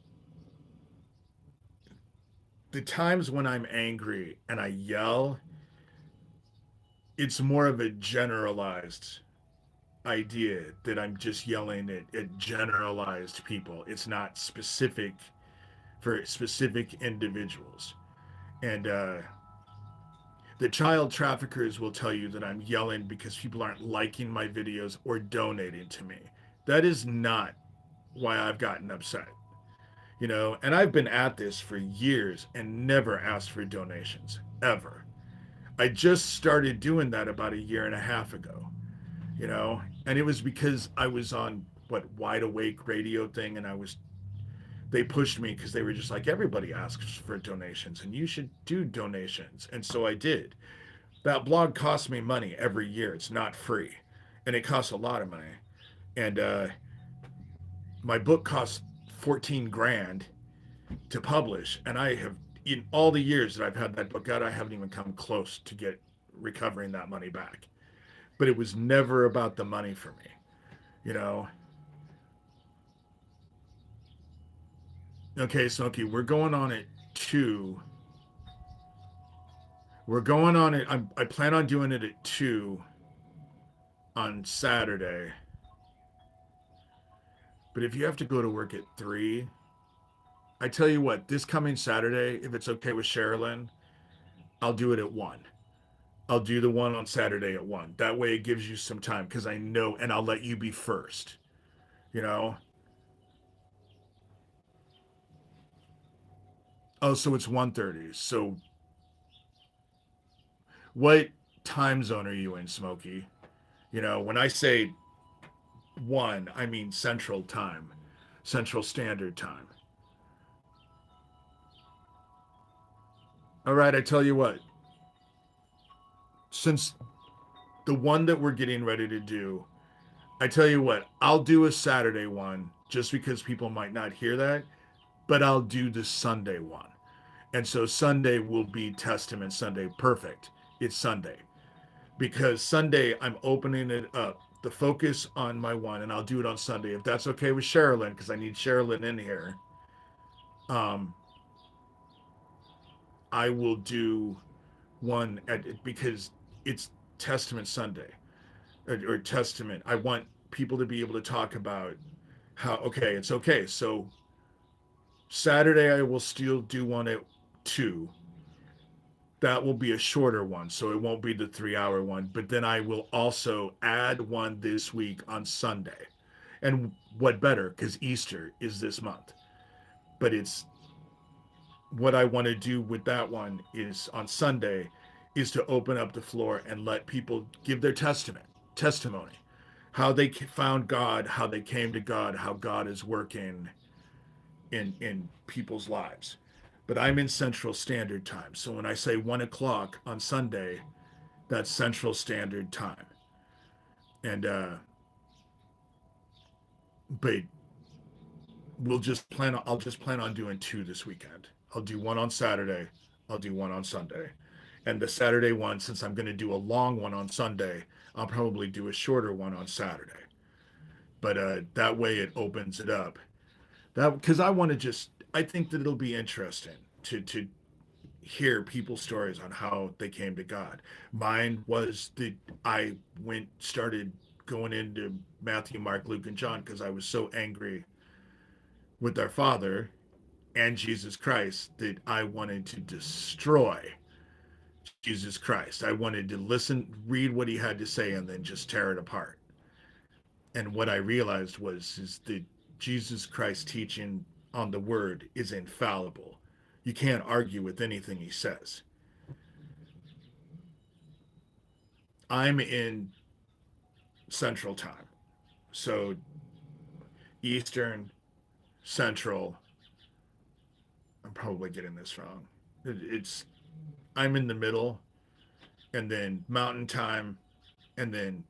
the times when I'm angry and I yell, it's more of a generalized idea that I'm just yelling at generalized people. It's not specific for specific individuals. And the child traffickers will tell you that I'm yelling because people aren't liking my videos or donating to me. That is not why I've gotten upset. And I've been at this for years and never asked for donations, ever. I just started doing that about a year and a half ago, and it was because I was on what Wide Awake radio thing, and they pushed me because they were just like, everybody asks for donations and you should do donations. And so I did. That blog costs me money every year. It's not free, and it costs a lot of money. And my book costs 14 grand to publish, and I have, in all the years that I've had that book out, I haven't even come close to get recovering that money back. But it was never about the money for me, you know. Okay, Smokey, we're going on it 2. We're going on it. I plan on doing it at 2 on Saturday. But if you have to go to work at 3, I tell you what, this coming Saturday, if it's okay with Sherilyn, I'll do it at 1. I'll do the one on Saturday at 1. That way it gives you some time because I know, and I'll let you be first, you know? Oh, so it's 1:30. So what time zone are you in, Smokey? When I say 1, I mean Central Time, Central Standard Time. All right, I tell you what, since the one that we're getting ready to do, I tell you what, I'll do a Saturday one just because people might not hear that, but I'll do the Sunday one. And so Sunday will be Testament Sunday. Perfect. It's Sunday. Because Sunday, I'm opening it up, the focus on my one, and I'll do it on Sunday. If that's okay with Sherilyn, because I need Sherilyn in here, um, I will do one because it's Testament Sunday or Testament. I want people to be able to talk about how, okay, it's okay. So Saturday, I will still do one at 2. That will be a shorter one, so it won't be the 3-hour one. But then I will also add one this week on Sunday. And what better? Because Easter is this month. But it's what I want to do with that one is on Sunday is to open up the floor and let people give their testimony, how they found God, how they came to God, how God is working in people's lives. But I'm in Central Standard Time. So when I say 1 o'clock on Sunday, that's Central Standard Time. And but I'll just plan on doing 2 this weekend. I'll do one on Saturday, I'll do one on Sunday. And the Saturday one, since I'm going to do a long one on Sunday, I'll probably do a shorter one on Saturday. But that way it opens it up. That because I think that it'll be interesting to hear people's stories on how they came to God. Mine was that I started going into Matthew, Mark, Luke, and John because I was so angry with our Father and Jesus Christ that I wanted to destroy Jesus Christ. I wanted to read what he had to say, and then just tear it apart. And what I realized is that Jesus Christ's teaching on the word is infallible. You can't argue with anything he says. I'm in Central Time. So Eastern, Central, I'm probably getting this wrong. It's I'm in the middle, and then Mountain Time, and then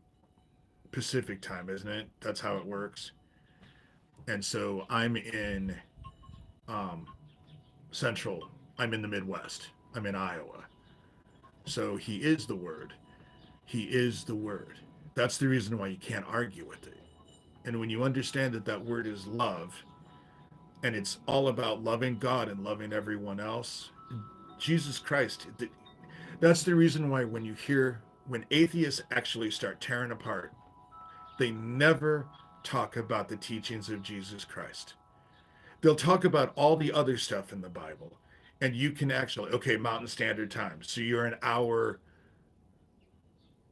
Pacific time, isn't it? That's how it works. And so I'm in um, Central. I'm in the Midwest. I'm in Iowa. So he is the Word. He is the Word. That's the reason why you can't argue with it. And when you understand that that word is love, and it's all about loving God and loving everyone else, Jesus Christ, that's the reason why when atheists actually start tearing apart, they never talk about the teachings of Jesus Christ. They'll talk about all the other stuff in the Bible. And you can actually, okay, Mountain Standard Time. So you're an hour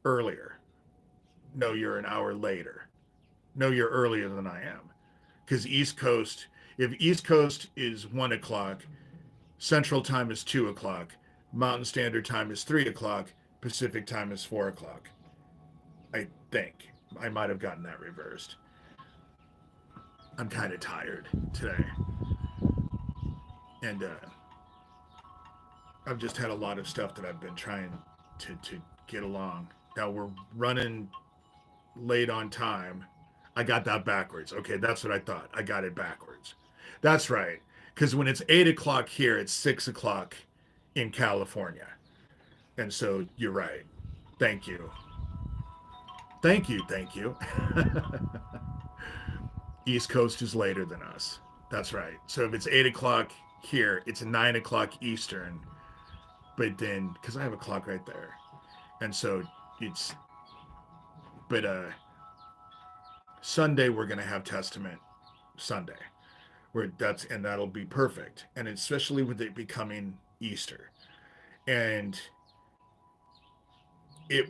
earlier. No, you're an hour later. No, you're earlier than I am. Because East Coast, if East Coast is 1 o'clock, Central Time is 2 o'clock, Mountain Standard Time is 3 o'clock, Pacific Time is 4 o'clock. I think. I might have gotten that reversed. I'm kind of tired today. And I've just had a lot of stuff that I've been trying to get along. Now we're running late on time. I got that backwards. Okay, that's what I thought. I got it backwards. That's right. Because when it's 8 o'clock here, it's 6 o'clock in California. And so you're right. Thank you. Thank you. Thank you. East Coast is later than us. That's right. So if it's 8 o'clock here, it's 9 o'clock Eastern. But then, because I have a clock right there. And so it's, but Sunday we're going to have Testament Sunday. And that'll be perfect. And especially with it becoming Easter. And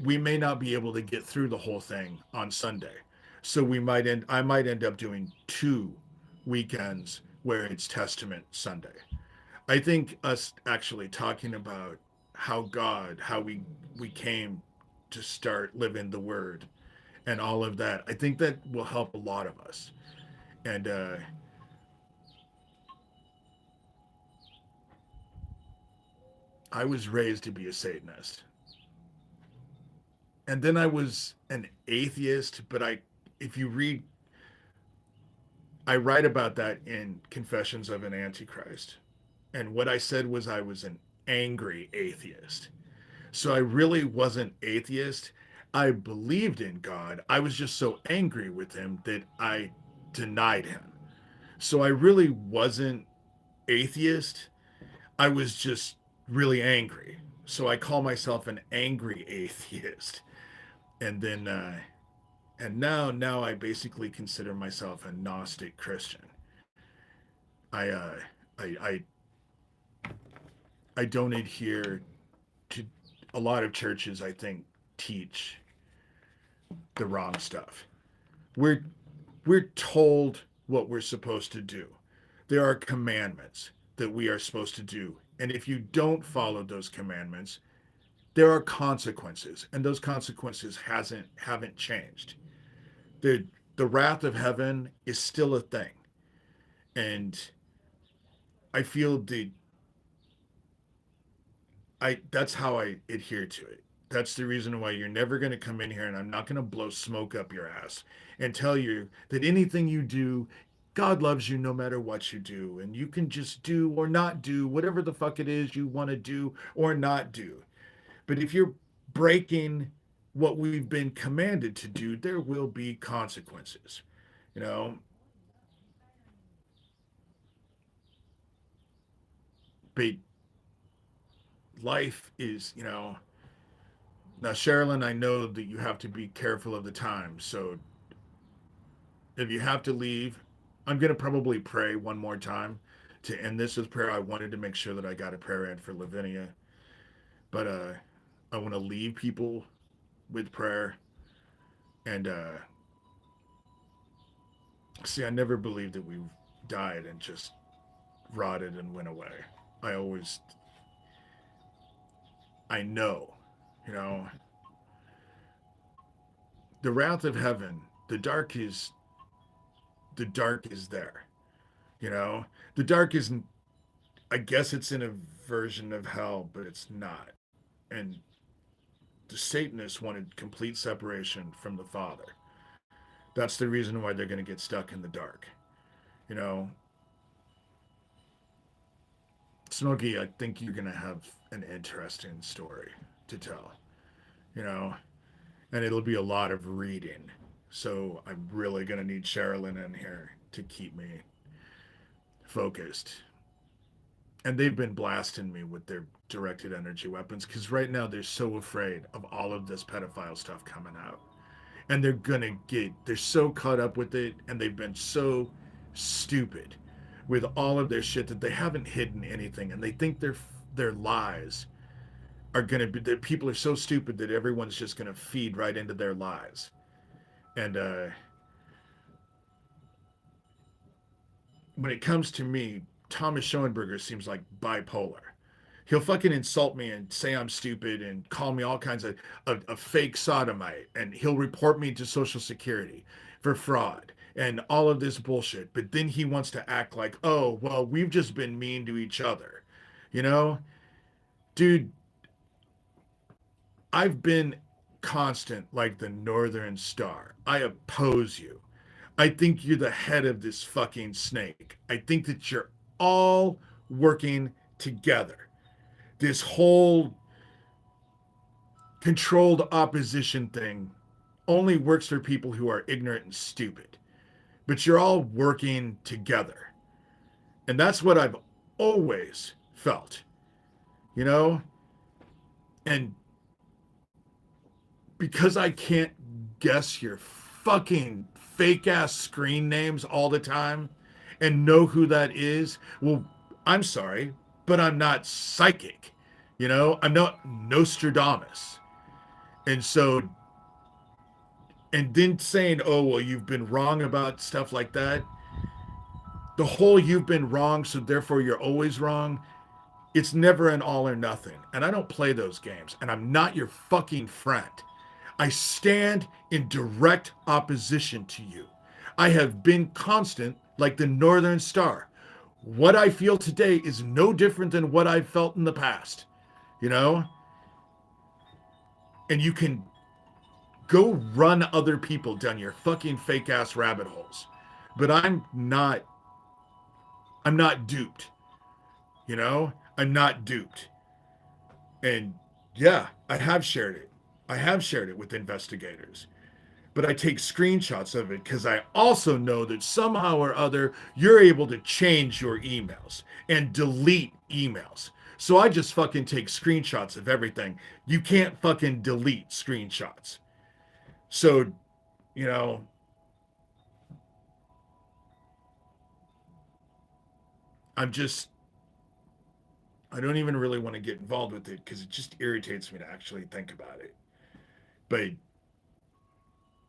we may not be able to get through the whole thing on Sunday. So I might end up doing 2 weekends where it's Testament Sunday. I think us actually talking about how we came to start living the word and all of that, I think that will help a lot of us. And I was raised to be a Satanist. And then I was an atheist, but if you read, I write about that in Confessions of an Antichrist. And what I said was I was an angry atheist. So I really wasn't atheist. I believed in God. I was just so angry with him that I denied him. So I really wasn't atheist. I was just really angry. So I call myself an angry atheist. And then and now I basically consider myself a Gnostic Christian. I I, I I don't adhere to a lot of churches. I think teach the wrong stuff. We're we're told what we're supposed to do. There are commandments that we are supposed to do, and if you don't follow those commandments, there are consequences, and those consequences haven't changed. The wrath of heaven is still a thing, and I feel that's how I adhere to it. That's the reason why you're never going to come in here, and I'm not going to blow smoke up your ass and tell you that anything you do, God loves you no matter what you do, and you can just do or not do whatever the fuck it is you want to do or not do. But if you're breaking what we've been commanded to do, there will be consequences. You know, but life is, now, Sherilyn, I know that you have to be careful of the time. So if you have to leave, I'm going to probably pray one more time to end this with prayer. I wanted to make sure that I got a prayer in for Lavinia, but I want to leave people with prayer. And see, I never believed that we died and just rotted and went away. I always, I know, you know, the wrath of heaven, the dark is there. You know, the dark isn't. I guess it's in a version of hell, but it's not. And the Satanists wanted complete separation from the Father. That's the reason why they're going to get stuck in the dark. You know, Smokey, I think you're going to have an interesting story to tell, you know, and it'll be a lot of reading. So I'm really going to need Sherilyn in here to keep me focused. And they've been blasting me with their directed energy weapons because right now they're so afraid of all of this pedophile stuff coming out. And they're so caught up with it and they've been so stupid with all of their shit that they haven't hidden anything and they think their lies are going to be that people are so stupid that everyone's just going to feed right into their lies. And when it comes to me, Thomas Schoenberger seems like bipolar. He'll fucking insult me and say I'm stupid and call me all kinds of fake sodomite. And he'll report me to Social Security for fraud and all of this bullshit. But then he wants to act like, oh, well, we've just been mean to each other. You know? Dude, I've been constant like the Northern Star. I oppose you. I think you're the head of this fucking snake. I think that you're all working together. This whole controlled opposition thing only works for people who are ignorant and stupid. But you're all working together. And that's what I've always felt, you know? And because I can't guess your fucking fake ass screen names all the time and know who that is, well, I'm sorry, but I'm not psychic. You know, I'm not Nostradamus. And so, and then saying, oh, well, you've been wrong about stuff like that. The whole you've been wrong, so therefore you're always wrong. It's never an all or nothing. And I don't play those games. And I'm not your fucking friend. I stand in direct opposition to you. I have been constant like the Northern Star. What I feel today is no different than what I've felt in the past, you know? And you can go run other people down your fucking fake ass rabbit holes. But I'm not duped. You know? I'm not duped. And yeah, I have shared it. I have shared it with investigators. But I take screenshots of it because I also know that somehow or other you're able to change your emails and delete emails. So I just fucking take screenshots of everything. You can't fucking delete screenshots. So, you know, I'm just, I don't even really want to get involved with it because it just irritates me to actually think about it. But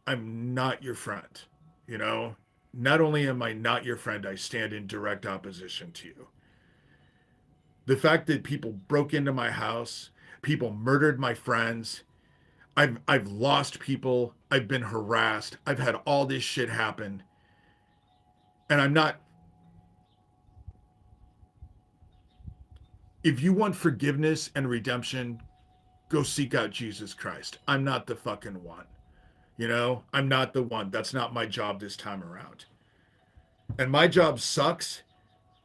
I'm not your friend, you know? Not only am I not your friend, I stand in direct opposition to you. The fact that people broke into my house, people murdered my friends, I've lost people, I've been harassed, I've had all this shit happen, and I'm not. If you want forgiveness and redemption, go seek out Jesus Christ. I'm not the fucking one. You know, I'm not the one. That's not my job this time around. And my job sucks,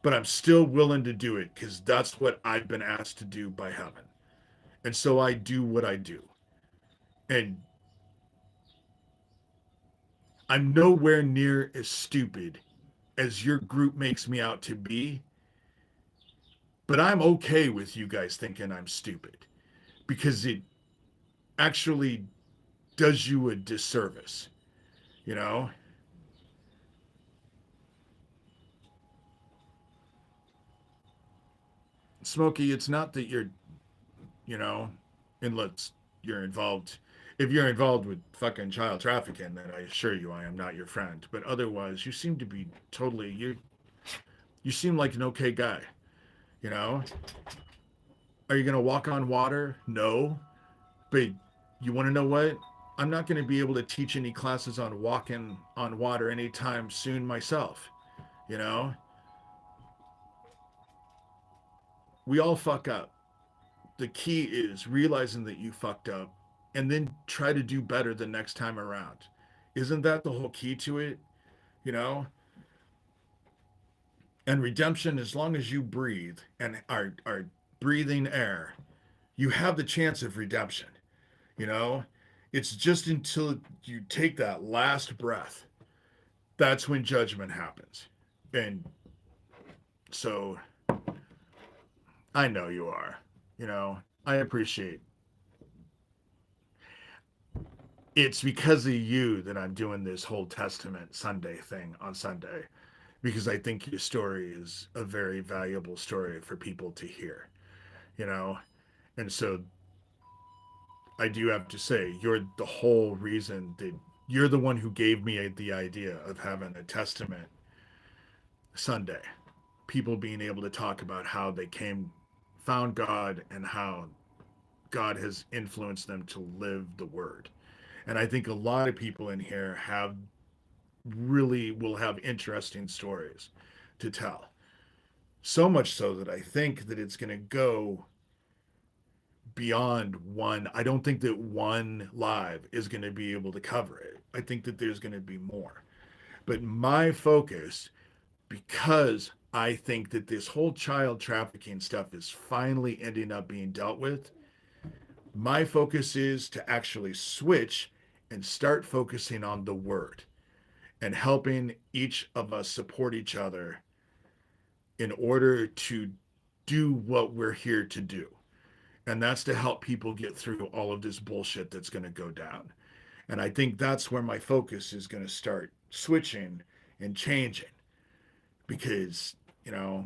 but I'm still willing to do it because that's what I've been asked to do by heaven. And so I do what I do. And I'm nowhere near as stupid as your group makes me out to be, but I'm okay with you guys thinking I'm stupid because it actually does you a disservice, you know? Smokey, it's not that you're, you know, unless you're involved. If you're involved with fucking child trafficking, then I assure you I am not your friend. But otherwise, you seem to be totally you seem like an okay guy, you know? Are you gonna walk on water? No. But you wanna know what? I'm not gonna be able to teach any classes on walking on water anytime soon myself, you know? We all fuck up. The key is realizing that you fucked up and then try to do better the next time around. Isn't that the whole key to it? You know, and redemption, as long as you breathe and are breathing air, you have the chance of redemption. You know, it's just until you take that last breath, that's when judgment happens. And so I know you are. You know, I appreciate it's because of you that I'm doing this whole Testament Sunday thing on Sunday, because I think your story is a very valuable story for people to hear, you know? And so I do have to say, you're the whole reason that you're the one who gave me the idea of having a Testament Sunday. People being able to talk about how they found God, and how God has influenced them to live the word. And I think a lot of people in here have really will have interesting stories to tell. So much so that I think that it's going to go beyond one. I don't think that one live is going to be able to cover it. I think that there's going to be more. But my focus, because I think that this whole child trafficking stuff is finally ending up being dealt with, my focus is to actually switch and start focusing on the word and helping each of us support each other in order to do what we're here to do. And that's to help people get through all of this bullshit that's going to go down. And I think that's where my focus is going to start switching and changing, because, you know,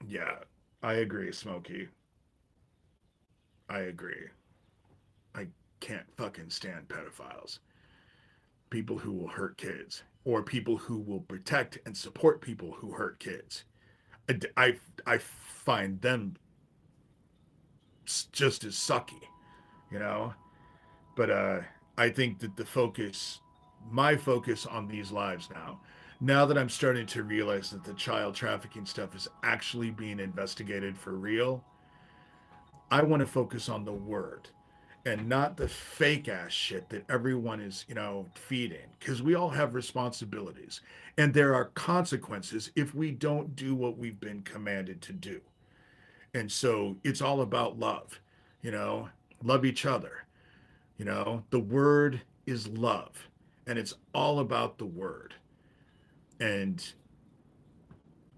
yeah, I agree, Smokey. I agree. I can't fucking stand pedophiles. People who will hurt kids, or people who will protect and support people who hurt kids. I find them just as sucky, you know. But I think that my focus on these lives now that I'm starting to realize that the child trafficking stuff is actually being investigated for real, I want to focus on the word and not the fake ass shit that everyone is, feeding. Because we all have responsibilities, and there are consequences if we don't do what we've been commanded to do. And so it's all about love, you know, love each other. The word is love, and it's all about the word. And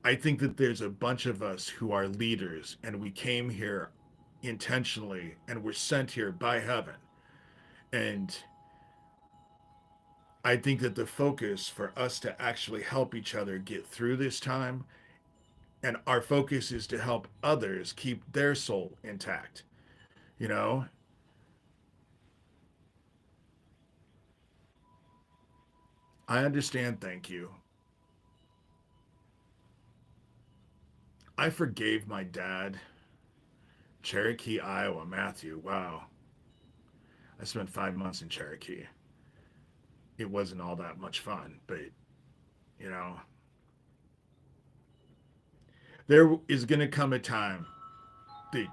I think that there's a bunch of us who are leaders, and we came here intentionally and were sent here by heaven. And I think that the focus for us to actually help each other get through this time, and our focus is to help others keep their soul intact. You know, I understand. Thank you. I forgave my dad. Cherokee, Iowa, Matthew. Wow. I spent 5 months in Cherokee. It wasn't all that much fun, but, you know, there is going to come a time that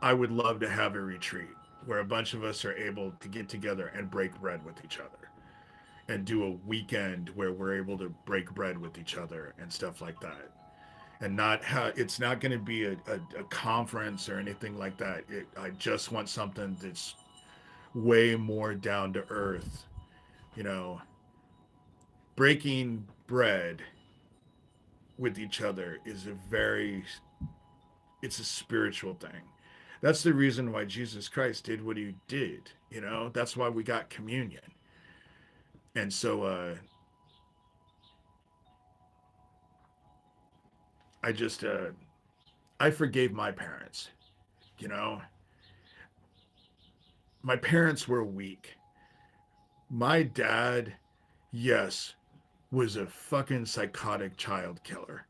I would love to have a retreat where a bunch of us are able to get together and break bread with each other, and do a weekend where we're able to break bread with each other and stuff like that. And not how it's not going to be a conference or anything like that. I just want something that's way more down to earth. You know, breaking bread with each other is it's a spiritual thing. That's the reason why Jesus Christ did what he did. That's why we got communion. And so I just I forgave my parents. You know, my parents were weak. My dad, yes, was a fucking psychotic child killer,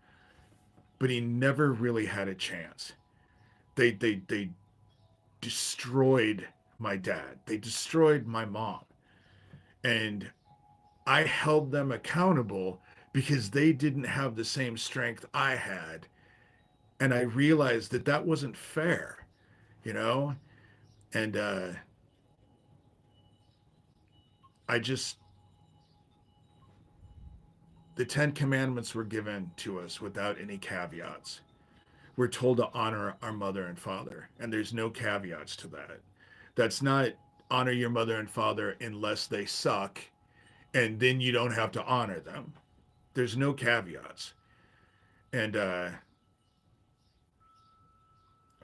but he never really had a chance. They destroyed my dad. They destroyed my mom. And I held them accountable because they didn't have the same strength I had. And I realized that that wasn't fair, you know? And I just, the Ten Commandments were given to us without any caveats. We're told to honor our mother and father, and there's no caveats to that. That's not honor your mother and father unless they suck, and then you don't have to honor them. There's no caveats. And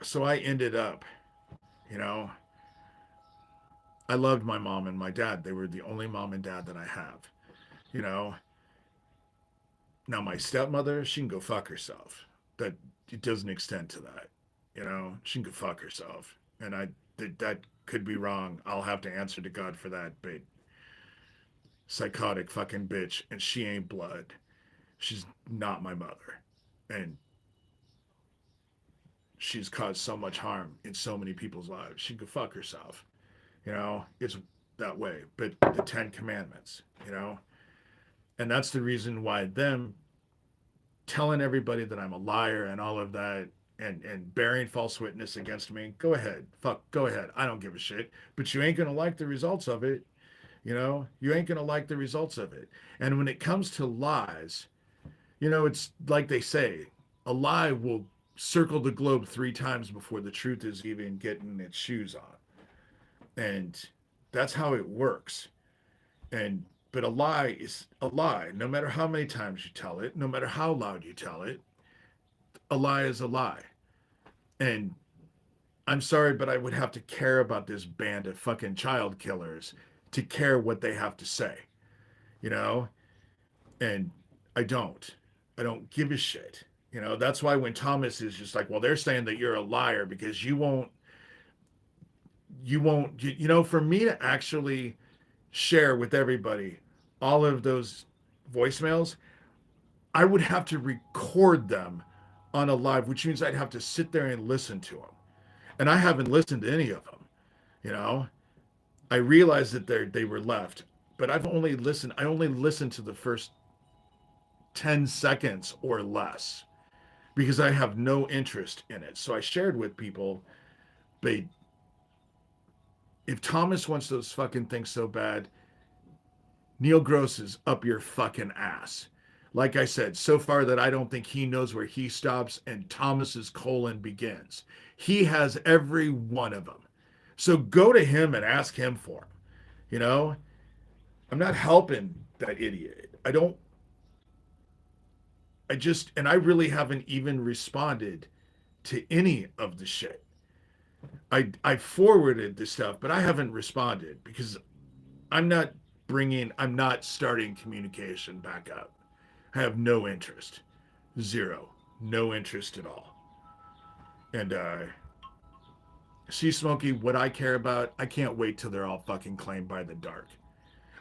so I ended up, you know, I loved my mom and my dad. They were the only mom and dad that I have, you know. Now my stepmother, she can go fuck herself. That it doesn't extend to that, you know. She can go fuck herself, and that could be wrong. I'll have to answer to God for that. But psychotic fucking bitch, and she ain't blood. She's not my mother, and she's caused so much harm in so many people's lives. She could fuck herself, you know. It's that way. But the Ten Commandments, you know, and that's the reason why them telling everybody that I'm a liar and all of that, and bearing false witness against me, go ahead, fuck, go ahead. I don't give a shit. But you ain't gonna like the results of it, you know. You ain't gonna like the results of it. And when it comes to lies, you know, it's like they say, a lie will circle the globe 3 times before the truth is even getting its shoes on. And that's how it works. And but a lie is a lie, no matter how many times you tell it, no matter how loud you tell it. A lie is a lie. And I'm sorry, but I would have to care about this band of fucking child killers to care what they have to say, you know? And I don't. I don't give a shit. You know, that's why when Thomas is just like, well, they're saying that you're a liar because you know, for me to actually share with everybody all of those voicemails, I would have to record them on a live, which means I'd have to sit there and listen to them. And I haven't listened to any of them, you know. I realized that they were left, but I only listened to the first 10 seconds or less because I have no interest in it. So I shared with people, but if Thomas wants those fucking things so bad, Neil Gross is up your fucking ass. Like I said, so far that I don't think he knows where he stops and Thomas's colon begins. He has every one of them. So go to him and ask him for them. You know, I'm not helping that idiot. And I really haven't even responded to any of the shit. I forwarded the stuff, but I haven't responded because I'm not starting communication back up. I have no interest. Zero. No interest at all. And see, Smokey, what I care about, I can't wait till they're all fucking claimed by the dark.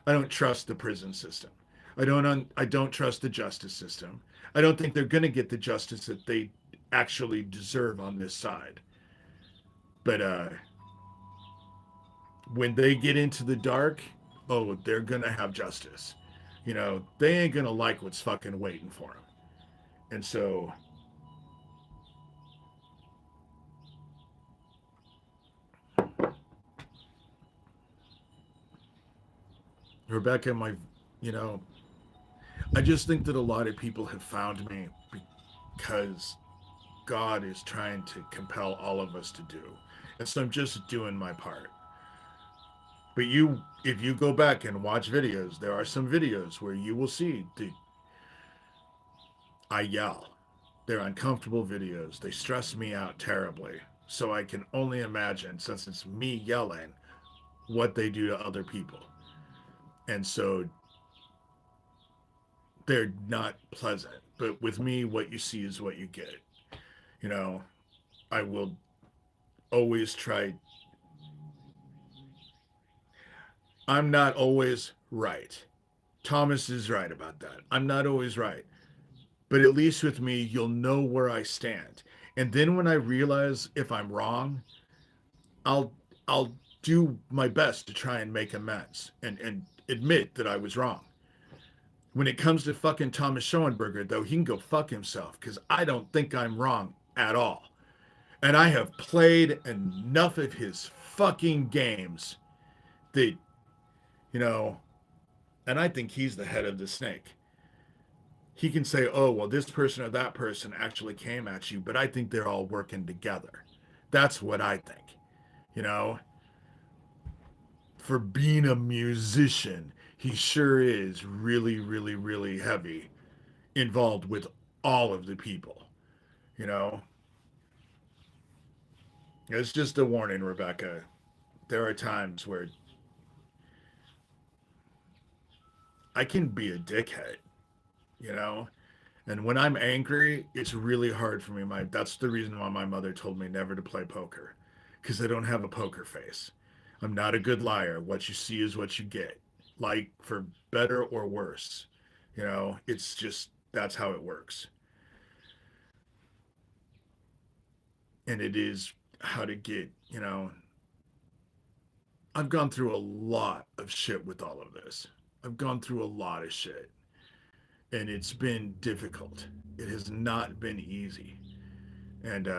I don't trust the prison system. I don't trust the justice system. I don't think they're going to get the justice that they actually deserve on this side. But when they get into the dark, oh, they're going to have justice. You know, they ain't going to like what's fucking waiting for them. And so Rebecca, you know, I just think that a lot of people have found me because God is trying to compel all of us to do. And so I'm just doing my part. But if you go back and watch videos, there are some videos where you will see I yell. They're uncomfortable videos. They stress me out terribly. So I can only imagine, since it's me yelling, what they do to other people. And so they're not pleasant. But with me, what you see is what you get. You know, I will always try. I'm not always right. Thomas is right about that. I'm not always right. But at least with me, you'll know where I stand. And then when I realize if I'm wrong, I'll I'll do my best to try and make amends and admit that I was wrong. When it comes to fucking Thomas Schoenberger, though, he can go fuck himself because I don't think I'm wrong at all. And I have played enough of his fucking games that, you know, And I think he's the head of the snake. He can say, oh, well, this person or that person actually came at you, but I think they're all working together. That's what I think. You know, for being a musician, he sure is really, really, really heavy involved with all of the people. You know, it's just a warning, Rebecca. There are times where I can be a dickhead, you know? And when I'm angry, it's really hard for me. That's the reason why my mother told me never to play poker, because I don't have a poker face. I'm not a good liar. What you see is what you get, like for better or worse. You know, it's just that's how it works. And it is how to get, you know, I've gone through a lot of shit with all of this. I've gone through a lot of shit, and it's been difficult. It has not been easy. And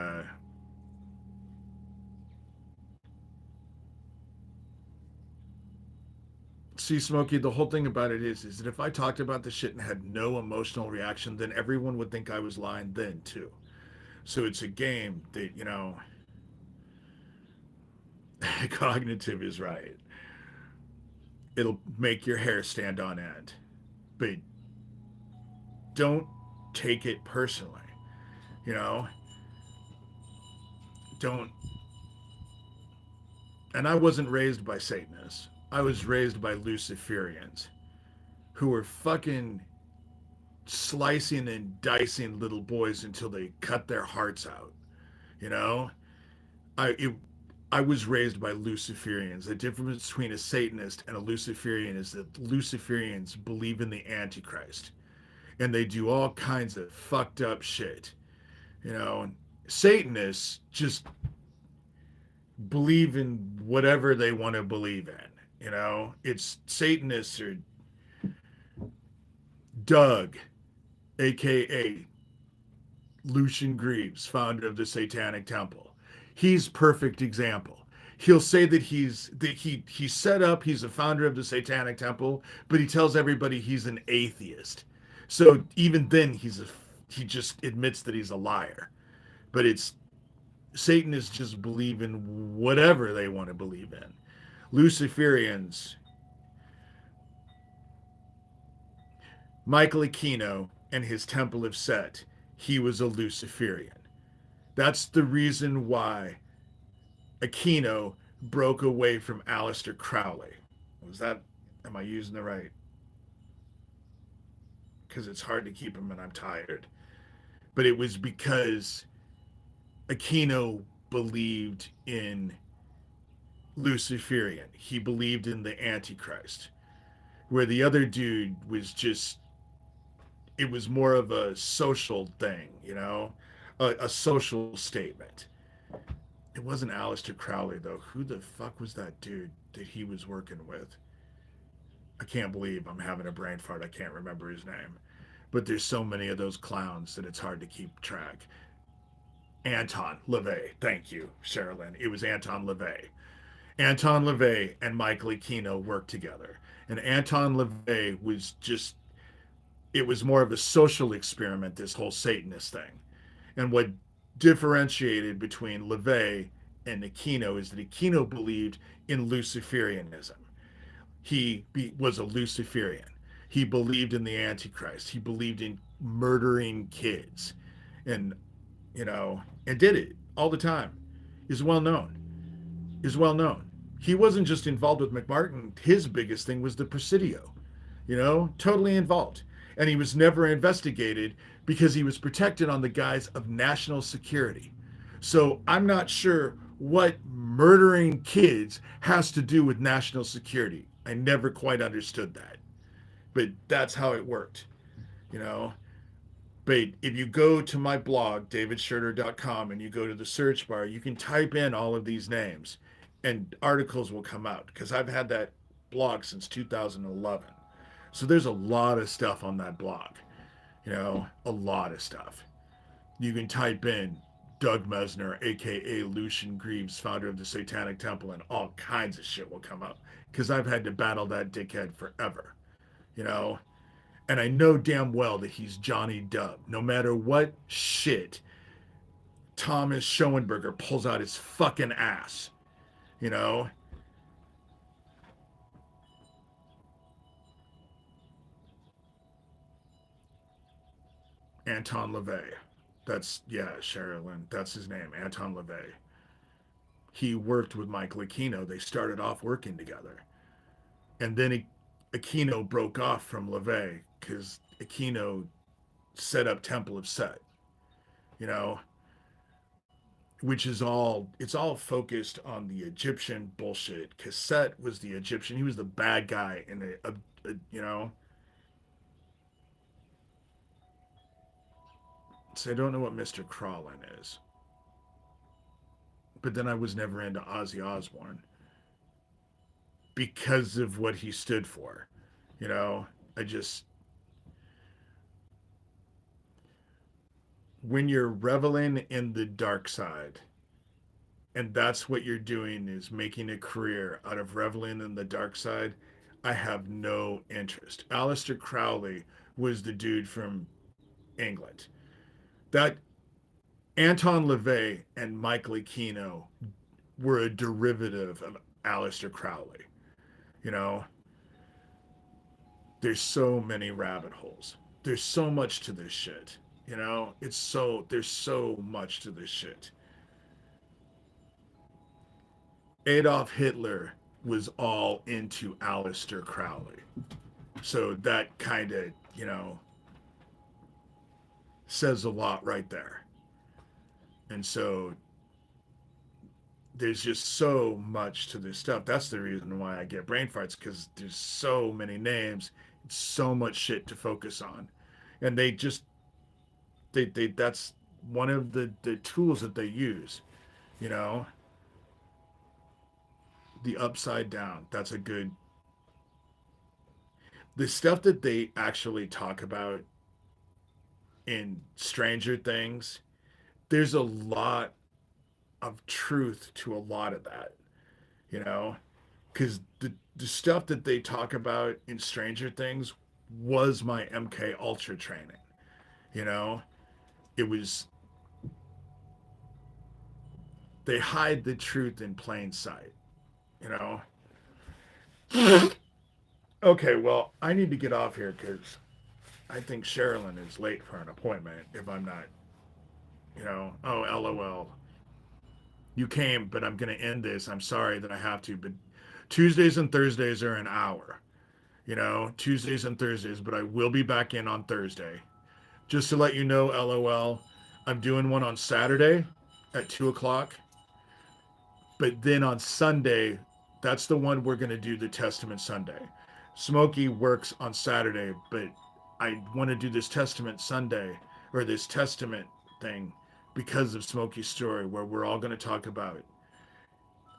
see, Smokey, the whole thing about it is that if I talked about the shit and had no emotional reaction, then everyone would think I was lying then too. So it's a game that, you know, cognitive is right. It'll make your hair stand on end. But don't take it personally. You know, don't. And I wasn't raised by Satanists. I was raised by Luciferians who were fucking slicing and dicing little boys until they cut their hearts out. You know, I it, I was raised by Luciferians. The difference between a Satanist and a Luciferian is that Luciferians believe in the Antichrist and they do all kinds of fucked up shit. You know, Satanists just believe in whatever they want to believe in. You know, it's Satanists or Doug, aka Lucian Greaves, founder of the Satanic Temple. He's perfect example. He'll say that he's set up, he's a founder of the Satanic Temple, but he tells everybody he's an atheist. So even then he just admits that he's a liar. But it's Satanists just believe in whatever they want to believe in. Luciferians, Michael Aquino and his Temple of Set, he was a Luciferian. That's the reason why Aquino broke away from Aleister Crowley. Was that, am I using the right? Because it's hard to keep him and I'm tired. But it was because Aquino believed in Luciferian. He believed in the Antichrist. Where the other dude was just, it was more of a social thing, you know, a social statement. It wasn't Aleister Crowley, though. Who the fuck was that dude that he was working with? I can't believe I'm having a brain fart. I can't remember his name. But there's so many of those clowns that it's hard to keep track. Anton LaVey. Thank you, Sherilyn. It was Anton LaVey. Anton LaVey and Michael Aquino worked together. And Anton LaVey was just, it was more of a social experiment, this whole Satanist thing. And what differentiated between LaVey and Aquino is that Aquino believed in Luciferianism. Was a Luciferian. He believed in the Antichrist. He believed in murdering kids, and and did it all the time. Is well known. Is well known. He wasn't just involved with McMartin. His biggest thing was the Presidio. Totally involved, and he was never investigated because he was protected on the guise of national security. So I'm not sure what murdering kids has to do with national security. I never quite understood that. But that's how it worked, you know. But if you go to my blog, davidshurter.com, and you go to the search bar, you can type in all of these names and articles will come out because I've had that blog since 2011. So there's a lot of stuff on that blog, a lot of stuff. You can type in Doug Mesner, aka Lucian Greaves, founder of the Satanic Temple, and all kinds of shit will come up because I've had to battle that dickhead forever. you know, and I know damn well that he's Johnny Dub. No matter what shit Thomas Schoenberger pulls out his fucking ass, you know. Anton LaVey. That's, yeah, Sherilyn. That's his name, Anton LaVey. He worked with Mike Aquino. They started off working together. And then Aquino broke off from LaVey because Aquino set up Temple of Set, you know, which is all, it's all focused on the Egyptian bullshit. Because Set was the Egyptian. He was the bad guy in you know. So I don't know what Mr. Crawlin is. But then I was never into Ozzy Osbourne because of what he stood for. You know, I just, when you're reveling in the dark side, and that's what you're doing is making a career out of reveling in the dark side, I have no interest. Aleister Crowley was the dude from England. That Anton LaVey and Michael Aquino were a derivative of Aleister Crowley. You know, there's so many rabbit holes. There's so much to this shit. You know, there's so much to this shit. Adolf Hitler was all into Aleister Crowley. So that kind of, you know, says a lot right there. And so there's just so much to this stuff. That's the reason why I get brain farts, because there's so many names, so much shit to focus on. And they just, they that's one of the tools that they use, you know, the upside down. That's a good, the stuff that they actually talk about in Stranger Things, there's a lot of truth to a lot of that, you know, because the stuff that they talk about in Stranger Things was my MK Ultra training, you know. It was, they hide the truth in plain sight, you know. Okay, well, I need to get off here because I think Sherilyn is late for an appointment. If I'm not, you know, oh, LOL. You came, but I'm going to end this. I'm sorry that I have to, but Tuesdays and Thursdays are an hour, you know, Tuesdays and Thursdays, but I will be back in on Thursday. Just to let you know, LOL, I'm doing one on Saturday at 2 o'clock, but then on Sunday, that's the one we're going to do, the Testament Sunday. Smokey works on Saturday, but I want to do this Testament Sunday, or this Testament thing, because of Smokey's story, where we're all going to talk about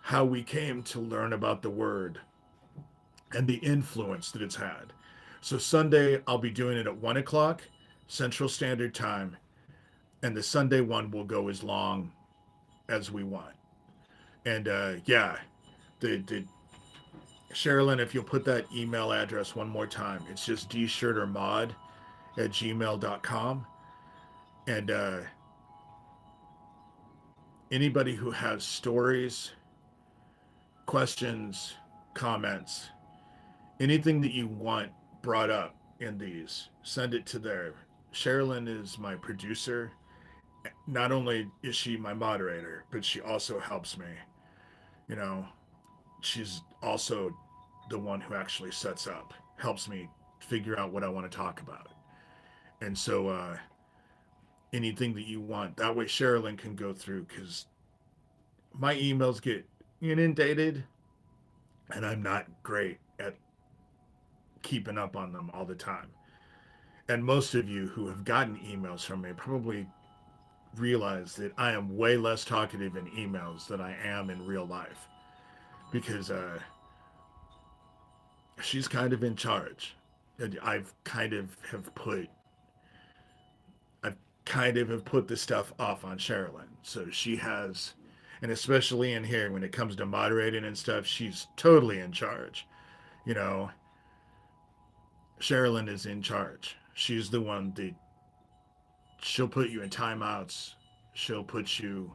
how we came to learn about the word and the influence that it's had. So Sunday, I'll be doing it at 1 o'clock Central Standard Time, and the Sunday one will go as long as we want. And yeah, the Sherilyn, if you'll put that email address one more time, it's just dshurtermod@gmail.com. And anybody who has stories, questions, comments, anything that you want brought up in these, send it to there. Sherilyn is my producer. Not only is she my moderator, but she also helps me. You know, she's also the one who actually sets up, helps me figure out what I want to talk about. And so anything that you want, that way Sherilyn can go through, because my emails get inundated and I'm not great at keeping up on them all the time. And most of you who have gotten emails from me probably realize that I am way less talkative in emails than I am in real life, because she's kind of in charge. And I've kind of have put the stuff off on Sherilyn. So she has, and especially in here when it comes to moderating and stuff, she's totally in charge. You know, Sherilyn is in charge. She's the one that she'll put you in timeouts. She'll put you,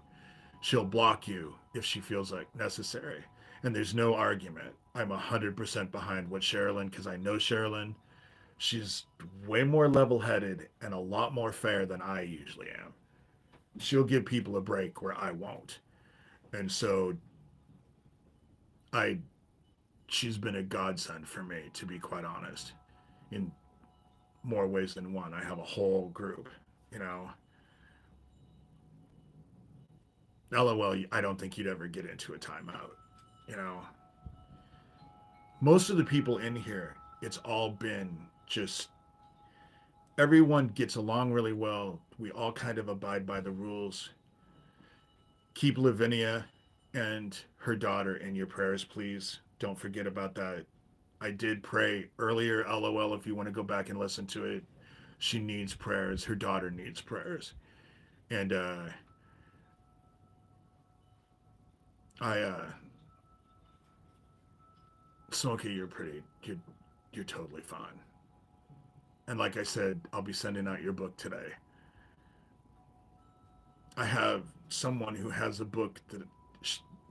she'll block you if she feels like necessary. And there's no argument. I'm 100% behind what Sherilyn, because I know Sherilyn. She's way more level headed and a lot more fair than I usually am. She'll give people a break where I won't. And so I she's been a godsend for me, to be quite honest, in more ways than one. I have a whole group, you know. LOL, I don't think you'd ever get into a timeout. You know, most of the people in here, it's all been just everyone gets along really well. We all kind of abide by the rules. Keep Lavinia and her daughter in your prayers, please. Don't forget about that. I did pray earlier, LOL, if you want to go back and listen to it. She needs prayers. Her daughter needs prayers. And I Smokey, you're totally fine. And like I said, I'll be sending out your book today. I have someone who has a book that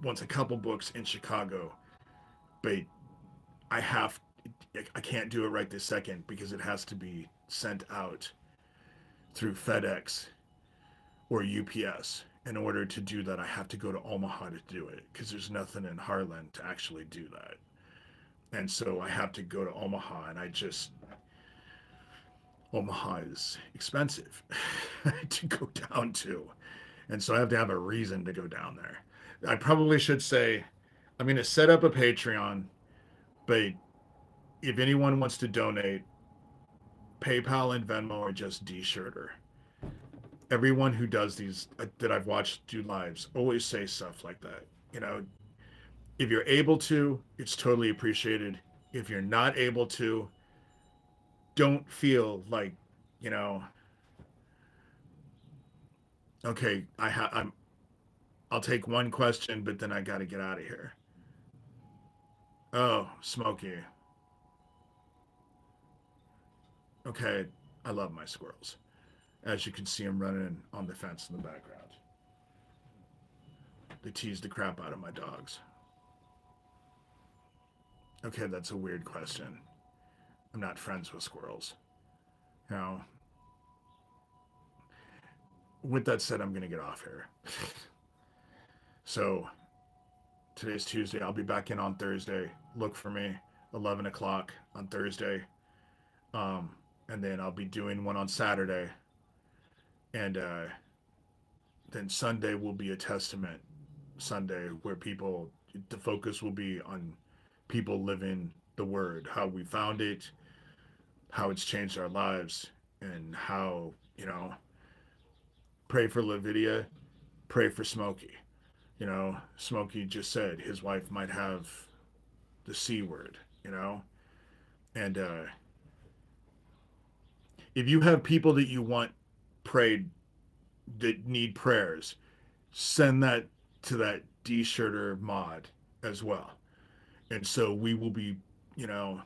wants a couple books in Chicago, but I have I can't do it right this second because it has to be sent out through FedEx or UPS. In order to do that, I have to go to Omaha to do it because there's nothing in Harlan to actually do that. And so I have to go to Omaha, and Omaha is expensive to go down to. And so I have to have a reason to go down there. I probably should say I'm going to set up a Patreon, but if anyone wants to donate, PayPal and Venmo are just D Shurter. Everyone who does these that I've watched do lives always say stuff like that. You know, if you're able to, it's totally appreciated. If you're not able to, don't feel like, you know, okay, I'll take one question, but then I got to get out of here. Oh, Smokey. Okay, I love my squirrels. As you can see, I'm running on the fence in the background. They tease the crap out of my dogs. Okay, that's a weird question. I'm not friends with squirrels. You know, with that said, I'm going to get off here. So, today's Tuesday. I'll be back in on Thursday. Look for me, 11 o'clock on Thursday. Um, and then I'll be doing one on Saturday. And then Sunday will be a testament Sunday where the focus will be on people living the word, how we found it, how it's changed our lives, and how, pray for Lavidia, pray for Smokey. Smokey just said his wife might have the C word, and if you have people that you want prayed that need prayers, send that to that D Shurter mod as well. And so we will be, you know,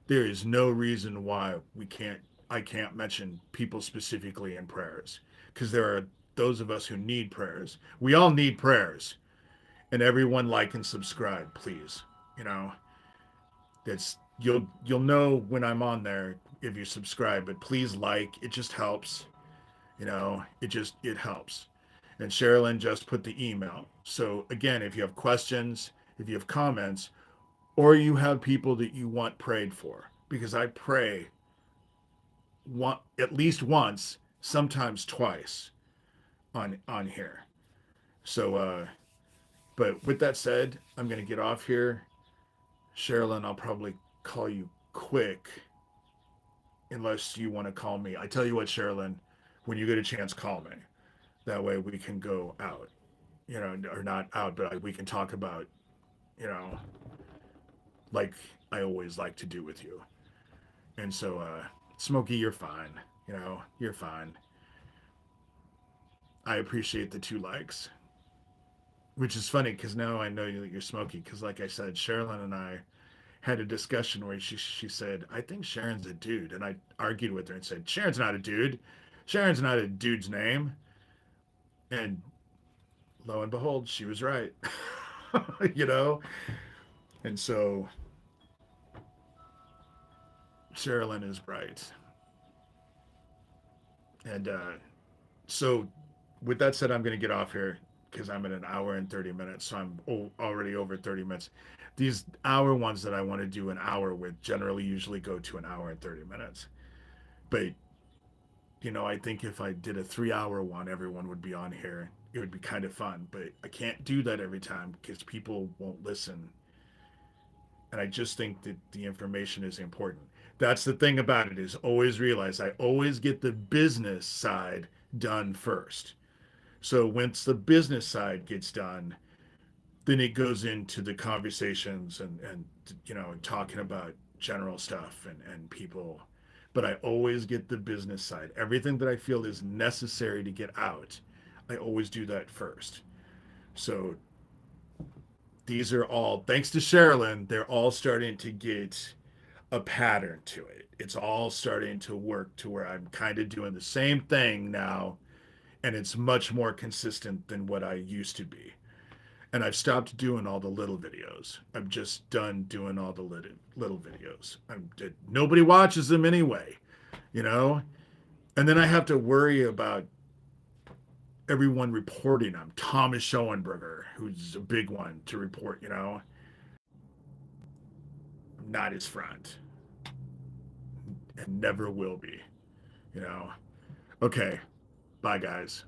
there is no reason why I can't mention people specifically in prayers because there are those of us who need prayers. We all need prayers. And everyone like and subscribe, please. You know, that's you'll know when I'm on there if you subscribe, but please like, it just helps. It helps. And Sherilyn just put the email. So again, if you have questions, if you have comments, or you have people that you want prayed for, because I pray at least once, sometimes twice on here. So but with that said, I'm gonna get off here. Sherilyn, I'll probably call you quick unless you want to call me. I tell you what, Sherilyn, when you get a chance, call me. That way we can go out, or not out, but we can talk about, you know, like I always like to do with you. And so, Smokey, you're fine. You're fine. I appreciate the 2 likes, which is funny because now I know that you're Smokey. Because, like I said, Sherilyn and I had a discussion where she said, I think Sharon's a dude. And I argued with her and said, Sharon's not a dude. Sharon's not a dude's name. And lo and behold, she was right. you know? And so Sherilyn is right. And so, with that said, I'm going to get off here because I'm at an hour and 30 minutes. So I'm already over 30 minutes. These hour ones that I want to do an hour with generally usually go to an hour and 30 minutes. But, I think if I did a 3 hour one, everyone would be on here. It would be kind of fun. But I can't do that every time because people won't listen. And I just think that the information is important. That's the thing about it is always realize I always get the business side done first. So once the business side gets done, then it goes into the conversations and talking about general stuff and people. But I always get the business side. Everything that I feel is necessary to get out, I always do that first. So these are all, thanks to Sherilyn, they're all starting to get a pattern to it. It's all starting to work to where I'm kind of doing the same thing now, and it's much more consistent than what I used to be. And I've stopped doing all the little videos. I'm just done doing all the little videos. Nobody watches them anyway, you know? And then I have to worry about everyone reporting them. Thomas Schoenberger, who's a big one to report. Not his friend and never will be, you know? Okay. Bye, guys.